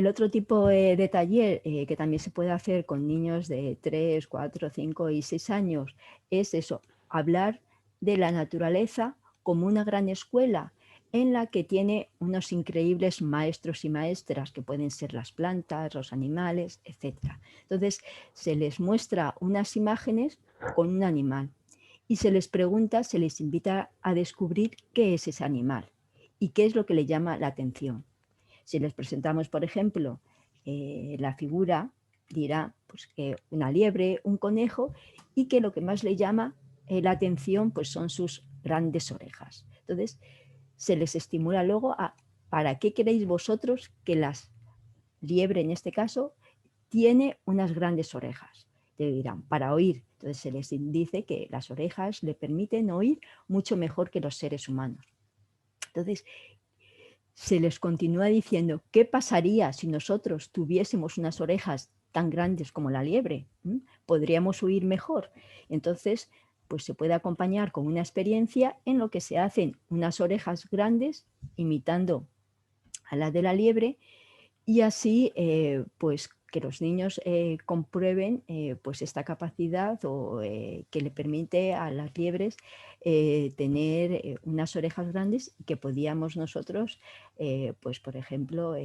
otro tipo de taller que también se puede hacer con niños de 3, 4, 5 y 6 años es eso, hablar de la naturaleza como una gran escuela en la que tiene unos increíbles maestros y maestras que pueden ser las plantas, los animales, etc. Entonces se les muestra unas imágenes con un animal y se les pregunta, se les invita a descubrir qué es ese animal y qué es lo que le llama la atención. Si les presentamos, por ejemplo, la figura, dirá pues, que una liebre, un conejo, y que lo que más le llama la atención pues, son sus grandes orejas. Entonces, se les estimula luego a ¿para qué queréis vosotros que la liebre, en este caso, tiene unas grandes orejas? Te dirán, para oír. Entonces se les dice que las orejas le permiten oír mucho mejor que los seres humanos. Entonces, se les continúa diciendo, ¿qué pasaría si nosotros tuviésemos unas orejas tan grandes como la liebre? ¿Podríamos oír mejor? Entonces, pues se puede acompañar con una experiencia en lo que se hacen unas orejas grandes, imitando a las de la liebre, y así pues que los niños comprueben pues esta capacidad o que le permite a las liebres tener unas orejas grandes que podíamos nosotros pues por ejemplo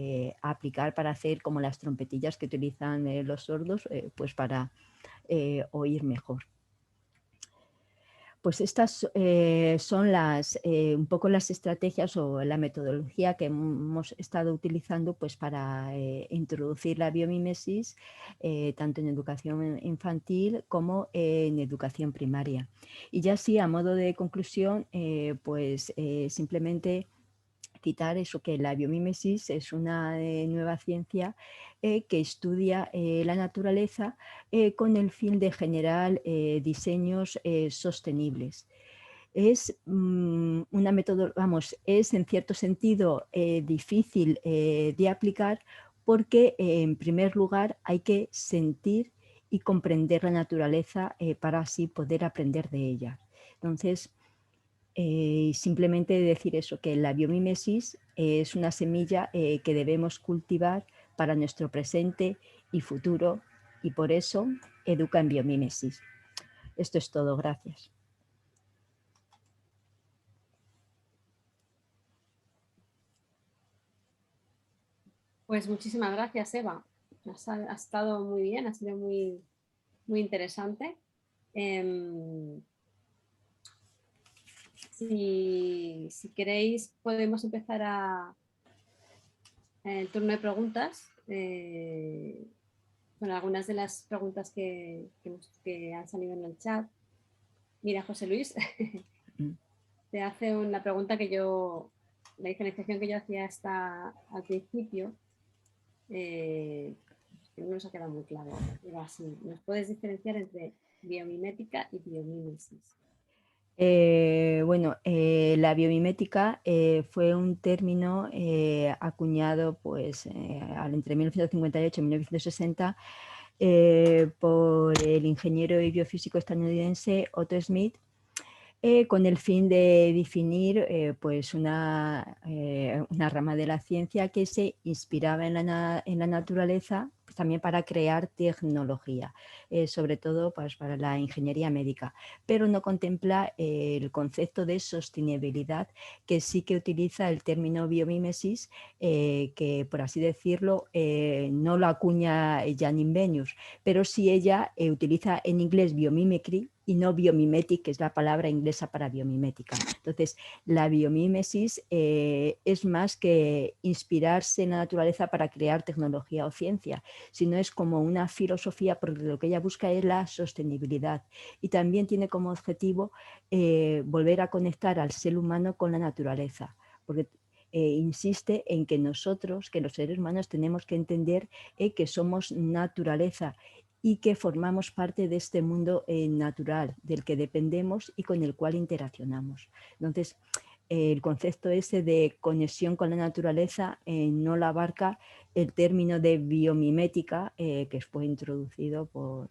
aplicar para hacer como las trompetillas que utilizan los sordos pues para oír mejor. Pues estas son un poco las estrategias o la metodología que hemos estado utilizando pues, para introducir la biomímesis tanto en educación infantil como en educación primaria. Y ya sí, a modo de conclusión, simplemente citar eso, que la biomímesis es una nueva ciencia que estudia la naturaleza con el fin de generar diseños sostenibles. Es una método, es en cierto sentido difícil de aplicar porque en primer lugar hay que sentir y comprender la naturaleza para así poder aprender de ella. Entonces, simplemente decir eso, que la biomímesis es una semilla que debemos cultivar para nuestro presente y futuro, y por eso educa en biomímesis. Esto es todo, gracias. Pues muchísimas gracias, Eva. Ha estado muy bien, ha sido muy, muy interesante. Si queréis, podemos empezar el turno de preguntas. Con algunas de las preguntas que han salido en el chat. Mira, José Luis, te hace una pregunta la diferenciación que yo hacía hasta al principio, que no nos ha quedado muy claro. Era así, ¿nos puedes diferenciar entre biomimética y biomímesis? La biomimética fue un término acuñado pues, entre 1958 y 1960 por el ingeniero y biofísico estadounidense Otto Smith, con el fin de definir pues una rama de la ciencia que se inspiraba en la naturaleza, pues también para crear tecnología, sobre todo pues, para la ingeniería médica, pero no contempla el concepto de sostenibilidad que sí que utiliza el término biomímesis, que por así decirlo no lo acuña Janine Benyus, pero sí ella utiliza en inglés biomimicry y no biomimetic, que es la palabra inglesa para biomimética. Entonces, la biomímesis es más que inspirarse en la naturaleza para crear tecnología o ciencia, sino es como una filosofía, porque lo que ella busca es la sostenibilidad y también tiene como objetivo volver a conectar al ser humano con la naturaleza, porque insiste en que nosotros, que los seres humanos tenemos que entender que somos naturaleza y que formamos parte de este mundo natural del que dependemos y con el cual interaccionamos. Entonces, el concepto ese de conexión con la naturaleza no lo abarca el término de biomimética que fue introducido por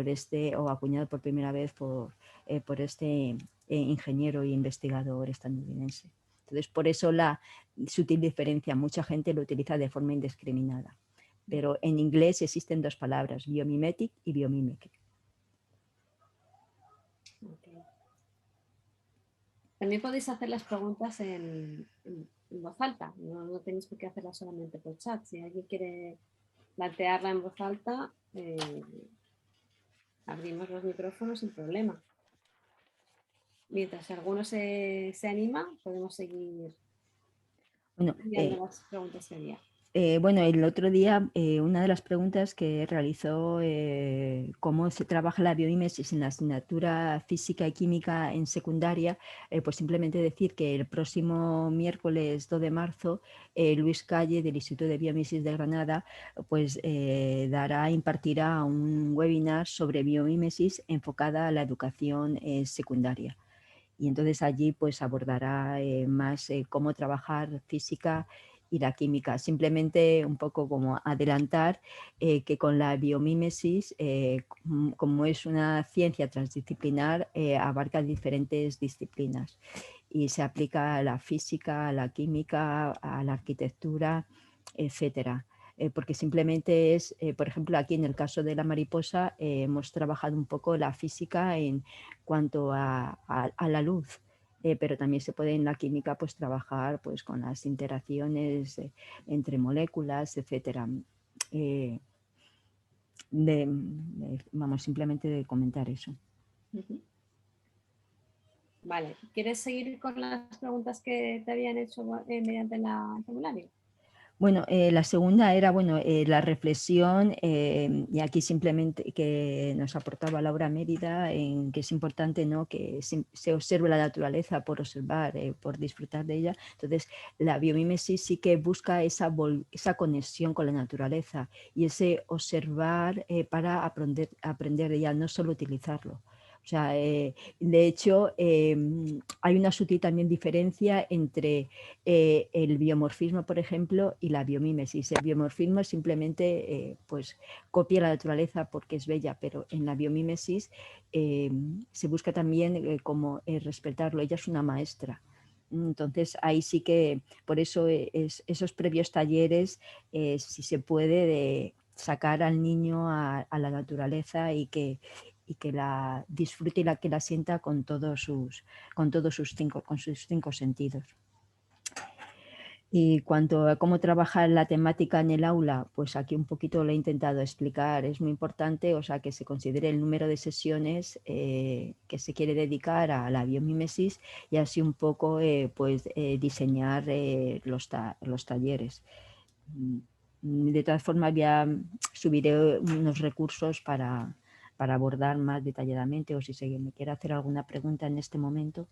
este, o acuñado por primera vez por este ingeniero e investigador estadounidense. Entonces, por eso la sutil diferencia, mucha gente lo utiliza de forma indiscriminada. Pero en inglés existen dos palabras, biomimetic y biomimicry. Okay. También podéis hacer las preguntas en voz alta, no tenéis por qué hacerlas solamente por chat. Si alguien quiere plantearla en voz alta, abrimos los micrófonos sin problema. Mientras alguno se anima, podemos seguir enviando las preguntas que había. Bueno, el otro día una de las preguntas que realizó cómo se trabaja la biomimesis en la asignatura física y química en secundaria, pues simplemente decir que el próximo miércoles 2 de marzo Luis Calle del Instituto de Biomimesis de Granada pues impartirá un webinar sobre biomimesis enfocada a la educación secundaria. Y entonces allí pues abordará más cómo trabajar física y la química. Simplemente un poco como adelantar que con la biomímesis, como es una ciencia transdisciplinar, abarca diferentes disciplinas y se aplica a la física, a la química, a la arquitectura, etcétera. Porque simplemente es, por ejemplo, aquí en el caso de la mariposa, hemos trabajado un poco la física en cuanto a la luz. Pero también se puede en la química pues trabajar pues con las interacciones entre moléculas, etcétera. Vamos, simplemente de comentar eso. Vale, ¿quieres seguir con las preguntas que te habían hecho mediante el formulario? Bueno, la segunda era la reflexión, y aquí simplemente que nos aportaba Laura Mérida, en que es importante, ¿no?, que se observe la naturaleza por observar, por disfrutar de ella. Entonces, la biomímesis sí que busca esa conexión con la naturaleza y ese observar para aprender de ella, no solo utilizarlo. O sea, de hecho, hay una sutil también diferencia entre el biomorfismo, por ejemplo, y la biomímesis. El biomorfismo simplemente pues copia la naturaleza porque es bella, pero en la biomímesis se busca también como respetarlo. Ella es una maestra. Entonces ahí sí que, por eso esos previos talleres, si se puede, de sacar al niño a la naturaleza y que la disfrute y que la sienta con sus cinco sentidos. Y cuanto a cómo trabajar la temática en el aula, pues aquí un poquito lo he intentado explicar. Es muy importante, o sea, que se considere el número de sesiones que se quiere dedicar a la biomímesis y así un poco diseñar los talleres. De todas formas, ya subiré unos recursos para abordar más detalladamente, o si se me quiere hacer alguna pregunta en este momento.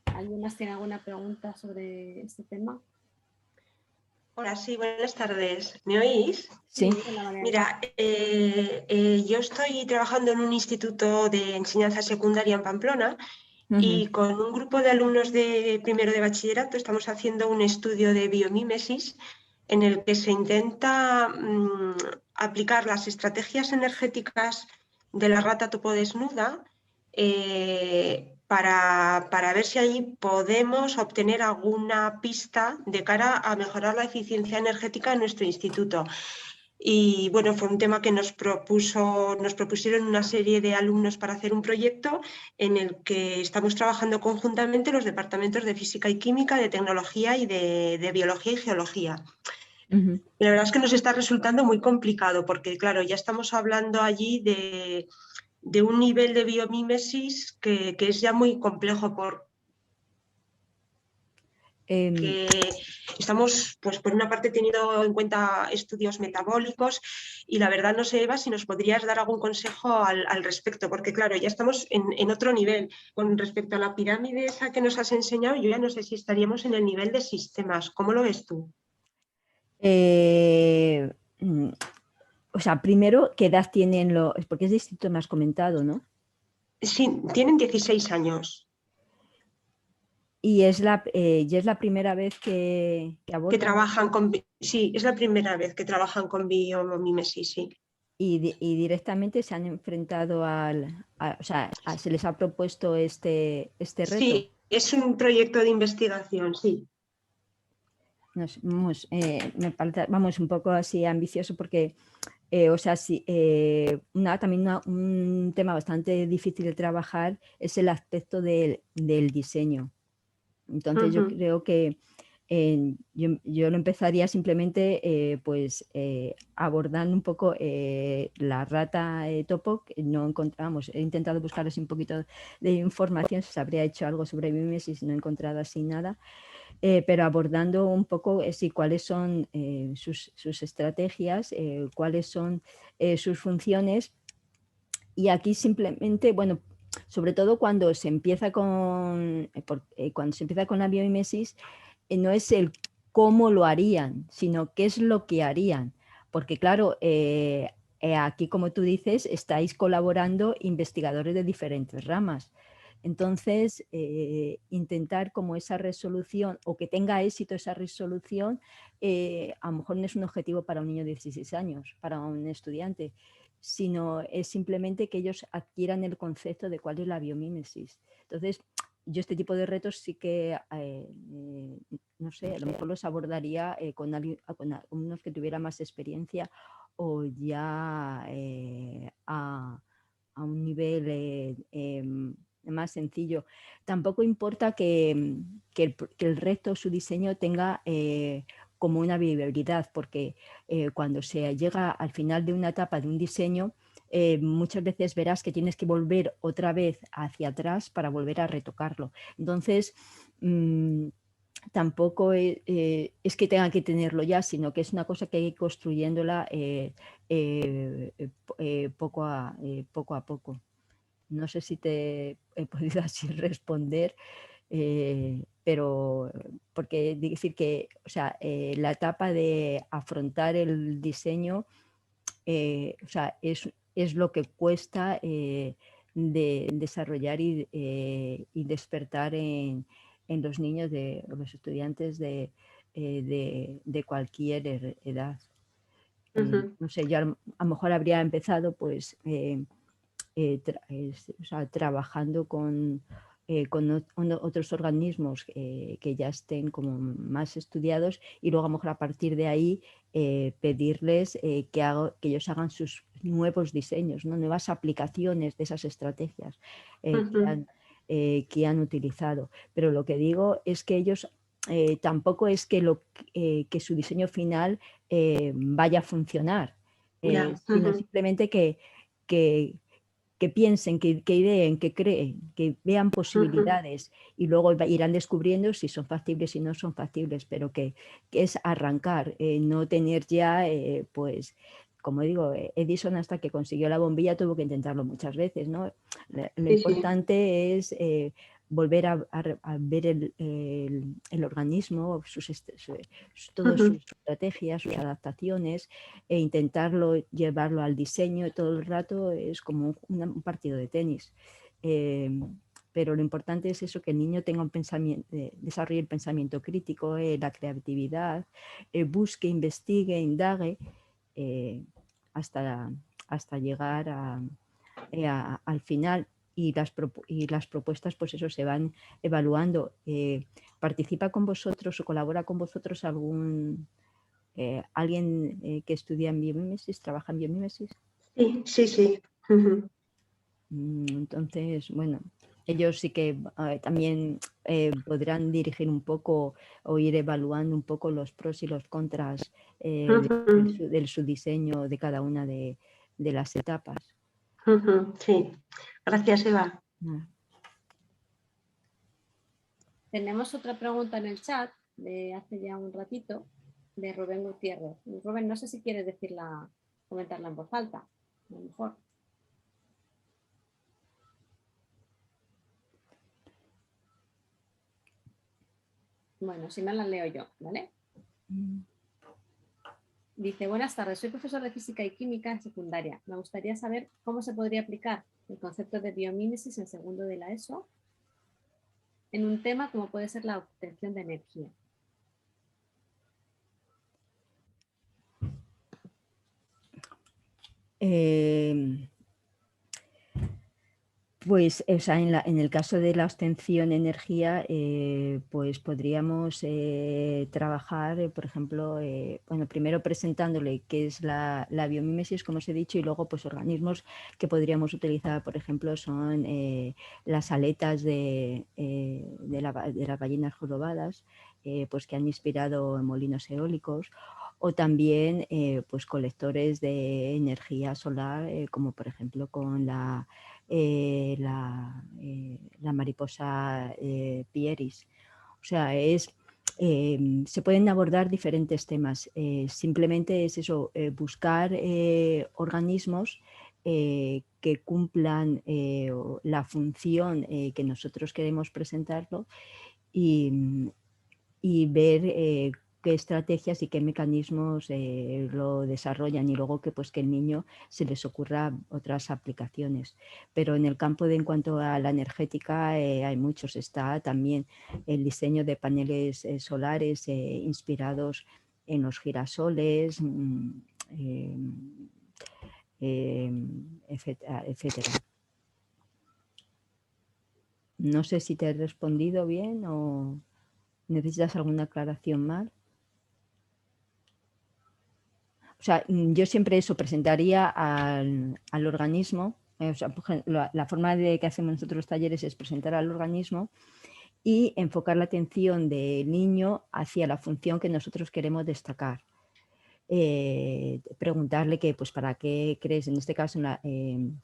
¿Alguien más tiene alguna pregunta sobre este tema? Hola, sí, buenas tardes. ¿Me oís? Sí. Mira, yo estoy trabajando en un instituto de enseñanza secundaria en Pamplona y con un grupo de alumnos de primero de bachillerato estamos haciendo un estudio de biomímesis en el que se intenta aplicar las estrategias energéticas de la rata topodesnuda para ver si ahí podemos obtener alguna pista de cara a mejorar la eficiencia energética en nuestro instituto. Y bueno, fue un tema que nos propusieron una serie de alumnos para hacer un proyecto en el que estamos trabajando conjuntamente los departamentos de Física y Química, de Tecnología y de Biología y Geología. Y la verdad es que nos está resultando muy complicado porque, claro, ya estamos hablando allí de un nivel de biomímesis que es ya muy complejo que estamos, pues por una parte, teniendo en cuenta estudios metabólicos y la verdad no sé, Eva, si nos podrías dar algún consejo al respecto, porque claro, ya estamos en otro nivel. Con respecto a la pirámide esa que nos has enseñado, yo ya no sé si estaríamos en el nivel de sistemas. ¿Cómo lo ves tú? Eh, mm, o sea, primero, ¿qué edad tienen los...? Porque es distinto, me has comentado, ¿no? Sí, tienen 16 años Y ya es la primera vez que que abordan trabajan sí, es la primera vez que trabajan con biomímesis, sí. y directamente se han enfrentado o sea, se les ha propuesto este reto. Sí, es un proyecto de investigación, sí. Me parece, vamos, un poco así ambicioso porque, o sea, sí, también un tema bastante difícil de trabajar es el aspecto del diseño. Entonces yo Ujú. creo que yo lo empezaría simplemente pues abordando un poco la rata topo, que no encontramos, he intentado buscar así un poquito de información, si se habría hecho algo sobre mimesis, no he encontrado así nada, pero abordando un poco sí, cuáles son sus estrategias, cuáles son sus funciones y aquí simplemente, bueno, sobre todo cuando se empieza cuando se empieza con la biomimesis, no es el cómo lo harían, sino qué es lo que harían. Porque claro, aquí como tú dices, estáis colaborando investigadores de diferentes ramas. Entonces, intentar como esa resolución o que tenga éxito esa resolución, a lo mejor no es un objetivo para un niño de 16 años, para un estudiante, sino es simplemente que ellos adquieran el concepto de cuál es la biomímesis. Entonces, yo este tipo de retos sí que, no sé, a lo mejor los abordaría con unos que tuvieran más experiencia o ya a un nivel más sencillo. Tampoco importa que el reto, su diseño tenga como una viabilidad, porque cuando se llega al final de una etapa de un diseño, muchas veces verás que tienes que volver otra vez hacia atrás para volver a retocarlo. Entonces, tampoco es que tenga que tenerlo ya, sino que es una cosa que hay que ir construyéndola poco a poco. No sé si te he podido así responder, pero porque decir que, o sea, la etapa de afrontar el diseño, o sea, es lo que cuesta de desarrollar y despertar en los niños, los estudiantes de cualquier edad. Ujú. No sé, yo a lo mejor habría empezado pues o sea, trabajando con otros organismos que ya estén como más estudiados y luego a lo mejor a partir de ahí pedirles que ellos hagan sus nuevos diseños, ¿no? Nuevas aplicaciones de esas estrategias Ujú. que han utilizado. Pero lo que digo es que ellos tampoco es que su diseño final vaya a funcionar, Ya. sino Ujú. simplemente que, que piensen, que ideen, que creen, que vean Ujú. posibilidades y luego irán descubriendo si son factibles y no son factibles, pero que es arrancar, no tener ya, pues, como digo, Edison hasta que consiguió la bombilla tuvo que intentarlo muchas veces, ¿no? Lo Sí, sí. importante es volver a ver el organismo, todas Ujú. sus estrategias, sus adaptaciones, e intentarlo llevarlo al diseño todo el rato es como un partido de tenis. Eh, pero lo importante es eso, que el niño tenga un pensamiento, desarrolle el pensamiento crítico, la creatividad, busque, investigue, indague eh, hasta, hasta llegar al final y las propuestas pues eso se van evaluando. ¿Participa con vosotros o colabora con vosotros alguien que estudia en biomímesis, trabaja en biomímesis? Sí, sí, sí. Ujú. Entonces, bueno, ellos sí que también podrán dirigir un poco o ir evaluando un poco los pros y los contras Ujú. del su diseño de cada una de las etapas. Ujú. Sí. Gracias, Eva. Ah, Tenemos otra pregunta en el chat de hace ya un ratito de Rubén Gutiérrez. Rubén, no sé si quieres decirla, comentarla en voz alta, a lo mejor. Bueno, si no la leo yo, ¿vale? mm, Dice, buenas tardes, soy profesor de física y química en secundaria. Me gustaría saber cómo se podría aplicar el concepto de biomímesis en segundo de la ESO en un tema como puede ser la obtención de energía. Pues o sea, en el caso de la obtención de energía, pues podríamos trabajar, por ejemplo, bueno, primero presentándole qué es la biomímesis, como os he dicho, y luego pues organismos que podríamos utilizar, por ejemplo, son las aletas de las ballenas jorobadas, pues que han inspirado molinos eólicos, o también pues colectores de energía solar, como por ejemplo con la mariposa Pieris. O sea, se pueden abordar diferentes temas. Simplemente es eso, buscar organismos que cumplan la función que nosotros queremos presentarlo y ver qué estrategias y qué mecanismos lo desarrollan, y luego que, pues, que el niño se les ocurra otras aplicaciones. Pero en el campo de, en cuanto a la energética, hay muchos. Está también el diseño de paneles solares inspirados en los girasoles, etcétera. No sé si te he respondido bien o necesitas alguna aclaración más. O sea, yo siempre eso presentaría al organismo, o sea, por ejemplo, la forma de que hacemos nosotros los talleres es presentar al organismo y enfocar la atención del niño hacia la función que nosotros queremos destacar. Preguntarle que, pues, para qué crees, en este caso, en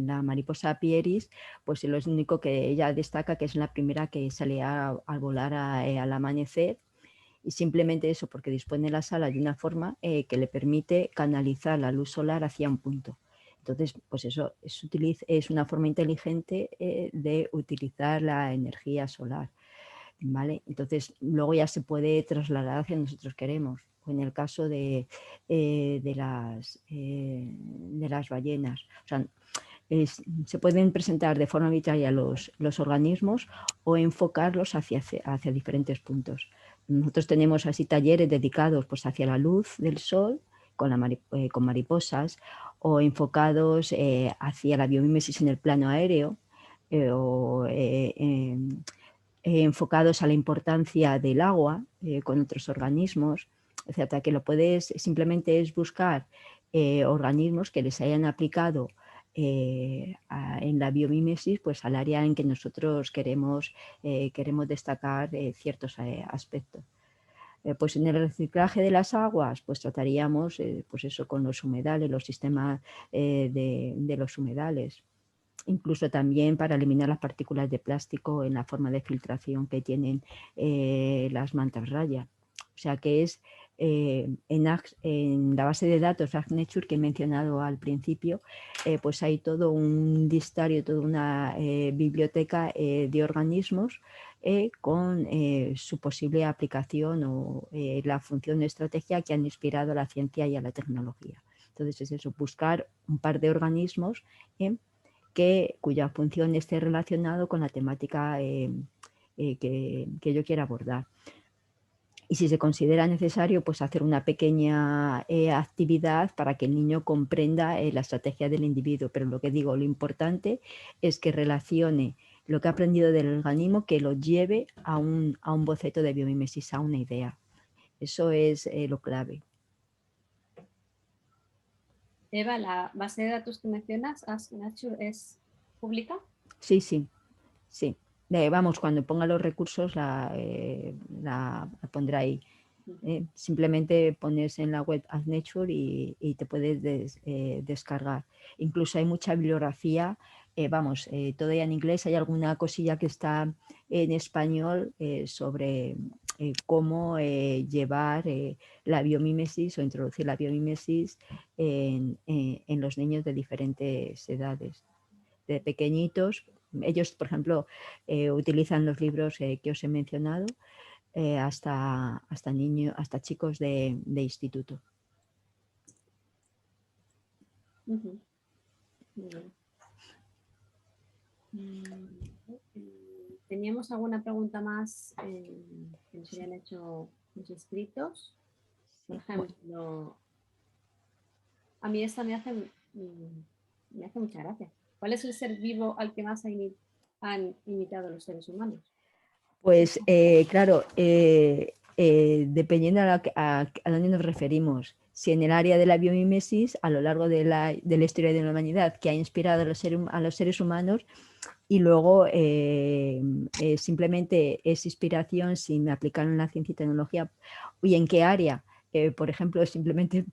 la mariposa Pieris, pues lo único que ella destaca, que es la primera que sale a volar al amanecer, y simplemente eso porque dispone la sala de una forma que le permite canalizar la luz solar hacia un punto. Entonces, pues eso es una forma inteligente de utilizar la energía solar, ¿vale? Entonces, luego ya se puede trasladar hacia donde nosotros queremos. O en el caso de las ballenas. O sea, se pueden presentar de forma arbitraria los organismos o enfocarlos hacia diferentes puntos. Nosotros tenemos así talleres dedicados, pues, hacia la luz del sol con mariposas, o enfocados hacia la biomímesis en el plano aéreo, o enfocados a la importancia del agua con otros organismos, etcétera. Que lo puedes, simplemente es buscar organismos que les hayan aplicado en la biomímesis, pues, al área en que nosotros queremos destacar ciertos aspectos. Pues en el reciclaje de las aguas, pues trataríamos pues eso, con los humedales, los sistemas de los humedales. Incluso también para eliminar las partículas de plástico en la forma de filtración que tienen las mantas raya. O sea que es en la base de datos AgNature que he mencionado al principio, pues hay todo un distario, toda una biblioteca de organismos con su posible aplicación o la función de estrategia que han inspirado a la ciencia y a la tecnología. Entonces es eso, buscar un par de organismos cuya función esté relacionado con la temática que yo quiera abordar. Y si se considera necesario, pues hacer una pequeña actividad para que el niño comprenda la estrategia del individuo. Pero lo que digo, lo importante es que relacione lo que ha aprendido del organismo, que lo lleve a un boceto de biomímesis, a una idea. Eso es lo clave. Eva, ¿la base de datos que mencionas, AskNature, es pública? Sí, sí, sí. Vamos, cuando ponga los recursos la pondrá ahí. Simplemente pones en la web AskNature y te puedes descargar. Incluso hay mucha bibliografía, todavía en inglés. Hay alguna cosilla que está en español sobre cómo llevar la biomímesis o introducir la biomímesis en los niños de diferentes edades. De pequeñitos, ellos, por ejemplo, utilizan los libros que os he mencionado, hasta niños, hasta chicos de instituto. Ujú. Muy bien. ¿Teníamos alguna pregunta más que nos habían hecho los inscritos? Por ejemplo, a mí esta me hace mucha gracia. ¿Cuál es el ser vivo al que más han imitado los seres humanos? Pues claro, dependiendo a dónde nos referimos, si en el área de la biomimesis, a lo largo de la historia de la humanidad, que ha inspirado a los seres humanos, y luego simplemente es inspiración sin aplicarlo en la ciencia y tecnología. ¿Y en qué área? Por ejemplo, simplemente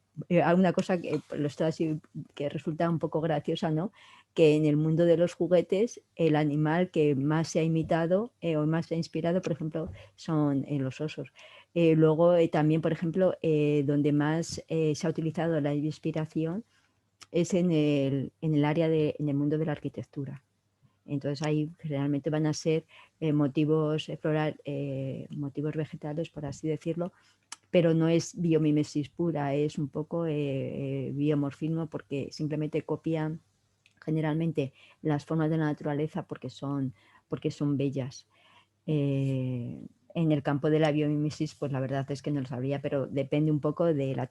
alguna cosa que lo estoy así, que resulta un poco graciosa, ¿no? Que en el mundo de los juguetes el animal que más se ha imitado o más se ha inspirado, por ejemplo, son los osos. Luego también, por ejemplo, donde más se ha utilizado la inspiración es en el área en el mundo de la arquitectura. Entonces ahí generalmente van a ser motivos motivos vegetales, por así decirlo, pero no es biomimesis pura, es un poco biomorfismo, porque simplemente copian generalmente las formas de la naturaleza porque son bellas. En el campo de la biomimesis, pues la verdad es que no lo sabría, pero depende un poco de la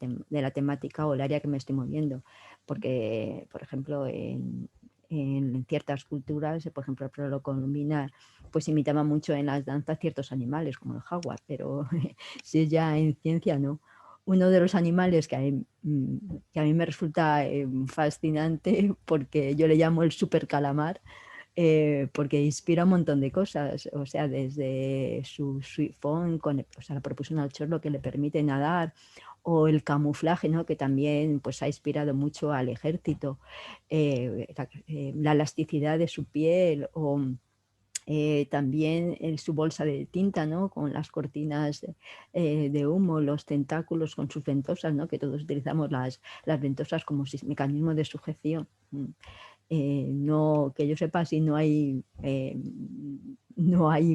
temática o el área que me estoy moviendo, porque, por ejemplo, en ciertas culturas, por ejemplo, el precolombina, pues imitaba mucho en las danzas ciertos animales, como el jaguar, pero si es ya en ciencia, no. Uno de los animales que a mí me resulta fascinante, porque yo le llamo el super calamar, porque inspira un montón de cosas, o sea, desde su sifón, o sea, la propulsión al chorro que le permite nadar, o el camuflaje, ¿no? Que también pues, ha inspirado mucho al ejército, la elasticidad de su piel, o también su bolsa de tinta, ¿no? Con las cortinas de humo, los tentáculos con sus ventosas, ¿no? Que todos utilizamos las ventosas como mecanismo de sujeción. No, que yo sepa, si no hay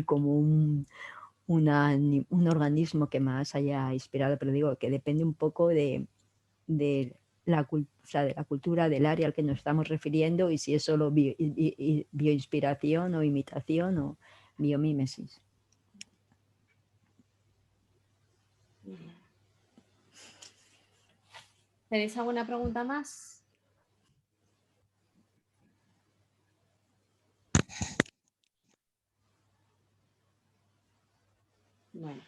como un organismo que más haya inspirado, pero digo que depende un poco de o sea, de la cultura, del área al que nos estamos refiriendo, y si es solo bioinspiración o imitación o biomímesis. ¿Tenéis alguna pregunta más? Bueno,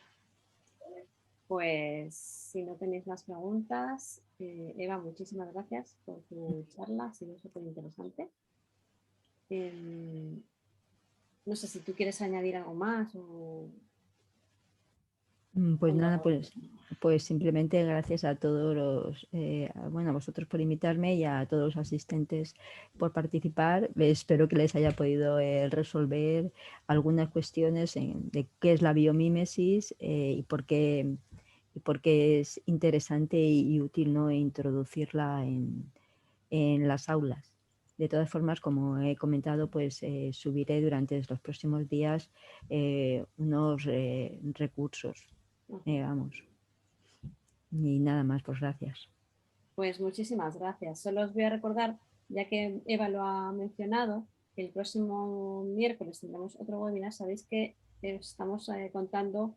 pues si no tenéis más preguntas, Eva, muchísimas gracias por tu charla, ha sido súper interesante. No sé si tú quieres añadir algo más o... Pues nada, pues simplemente gracias a todos a vosotros por invitarme y a todos los asistentes por participar. Espero que les haya podido resolver algunas cuestiones de qué es la biomímesis y por qué es interesante y útil, ¿no? Introducirla en las aulas. De todas formas, como he comentado, pues subiré durante los próximos días unos recursos. Vamos. Y nada más, pues gracias. Pues muchísimas gracias. Solo os voy a recordar, ya que Eva lo ha mencionado, que el próximo miércoles tendremos otro webinar. Sabéis que estamos contando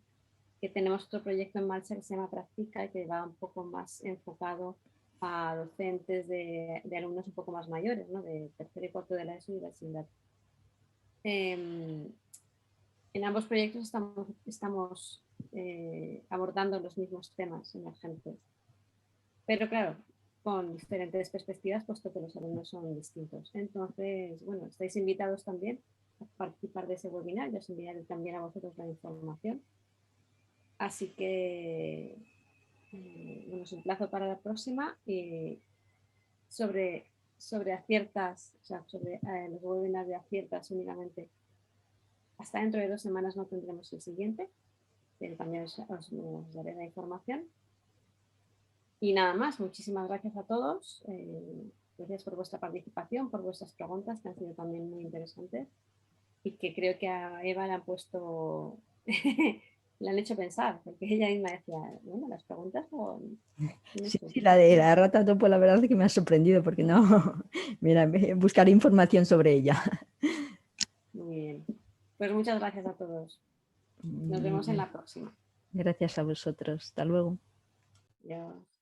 que tenemos otro proyecto en marcha que se llama Practica y que va un poco más enfocado a docentes de alumnos un poco más mayores, ¿no? De tercero y cuarto de la ESO y bachillerato. En ambos proyectos estamos abordando los mismos temas emergentes. Pero claro, con diferentes perspectivas, puesto que los alumnos son distintos. Entonces, bueno, estáis invitados también a participar de ese webinar. Yo os enviaré también a vosotros la información. Así que, bueno, es un plazo para la próxima. Y sobre aciertas, o sea, sobre los webinars de aciertas únicamente, hasta dentro de 2 semanas no tendremos el siguiente, pero también os daré la información. Y nada más, muchísimas gracias a todos. Gracias por vuestra participación, por vuestras preguntas, que han sido también muy interesantes y que creo que a Eva le han puesto le han hecho pensar, porque ella misma decía, bueno, las preguntas son... no Sí, sé. sí, la de la rata topo, la verdad es que me ha sorprendido porque no, mira, buscaré información sobre ella. Muy bien. Pues muchas gracias a todos. Nos Muy vemos en bien. la próxima. Gracias a vosotros. Hasta luego. Adiós.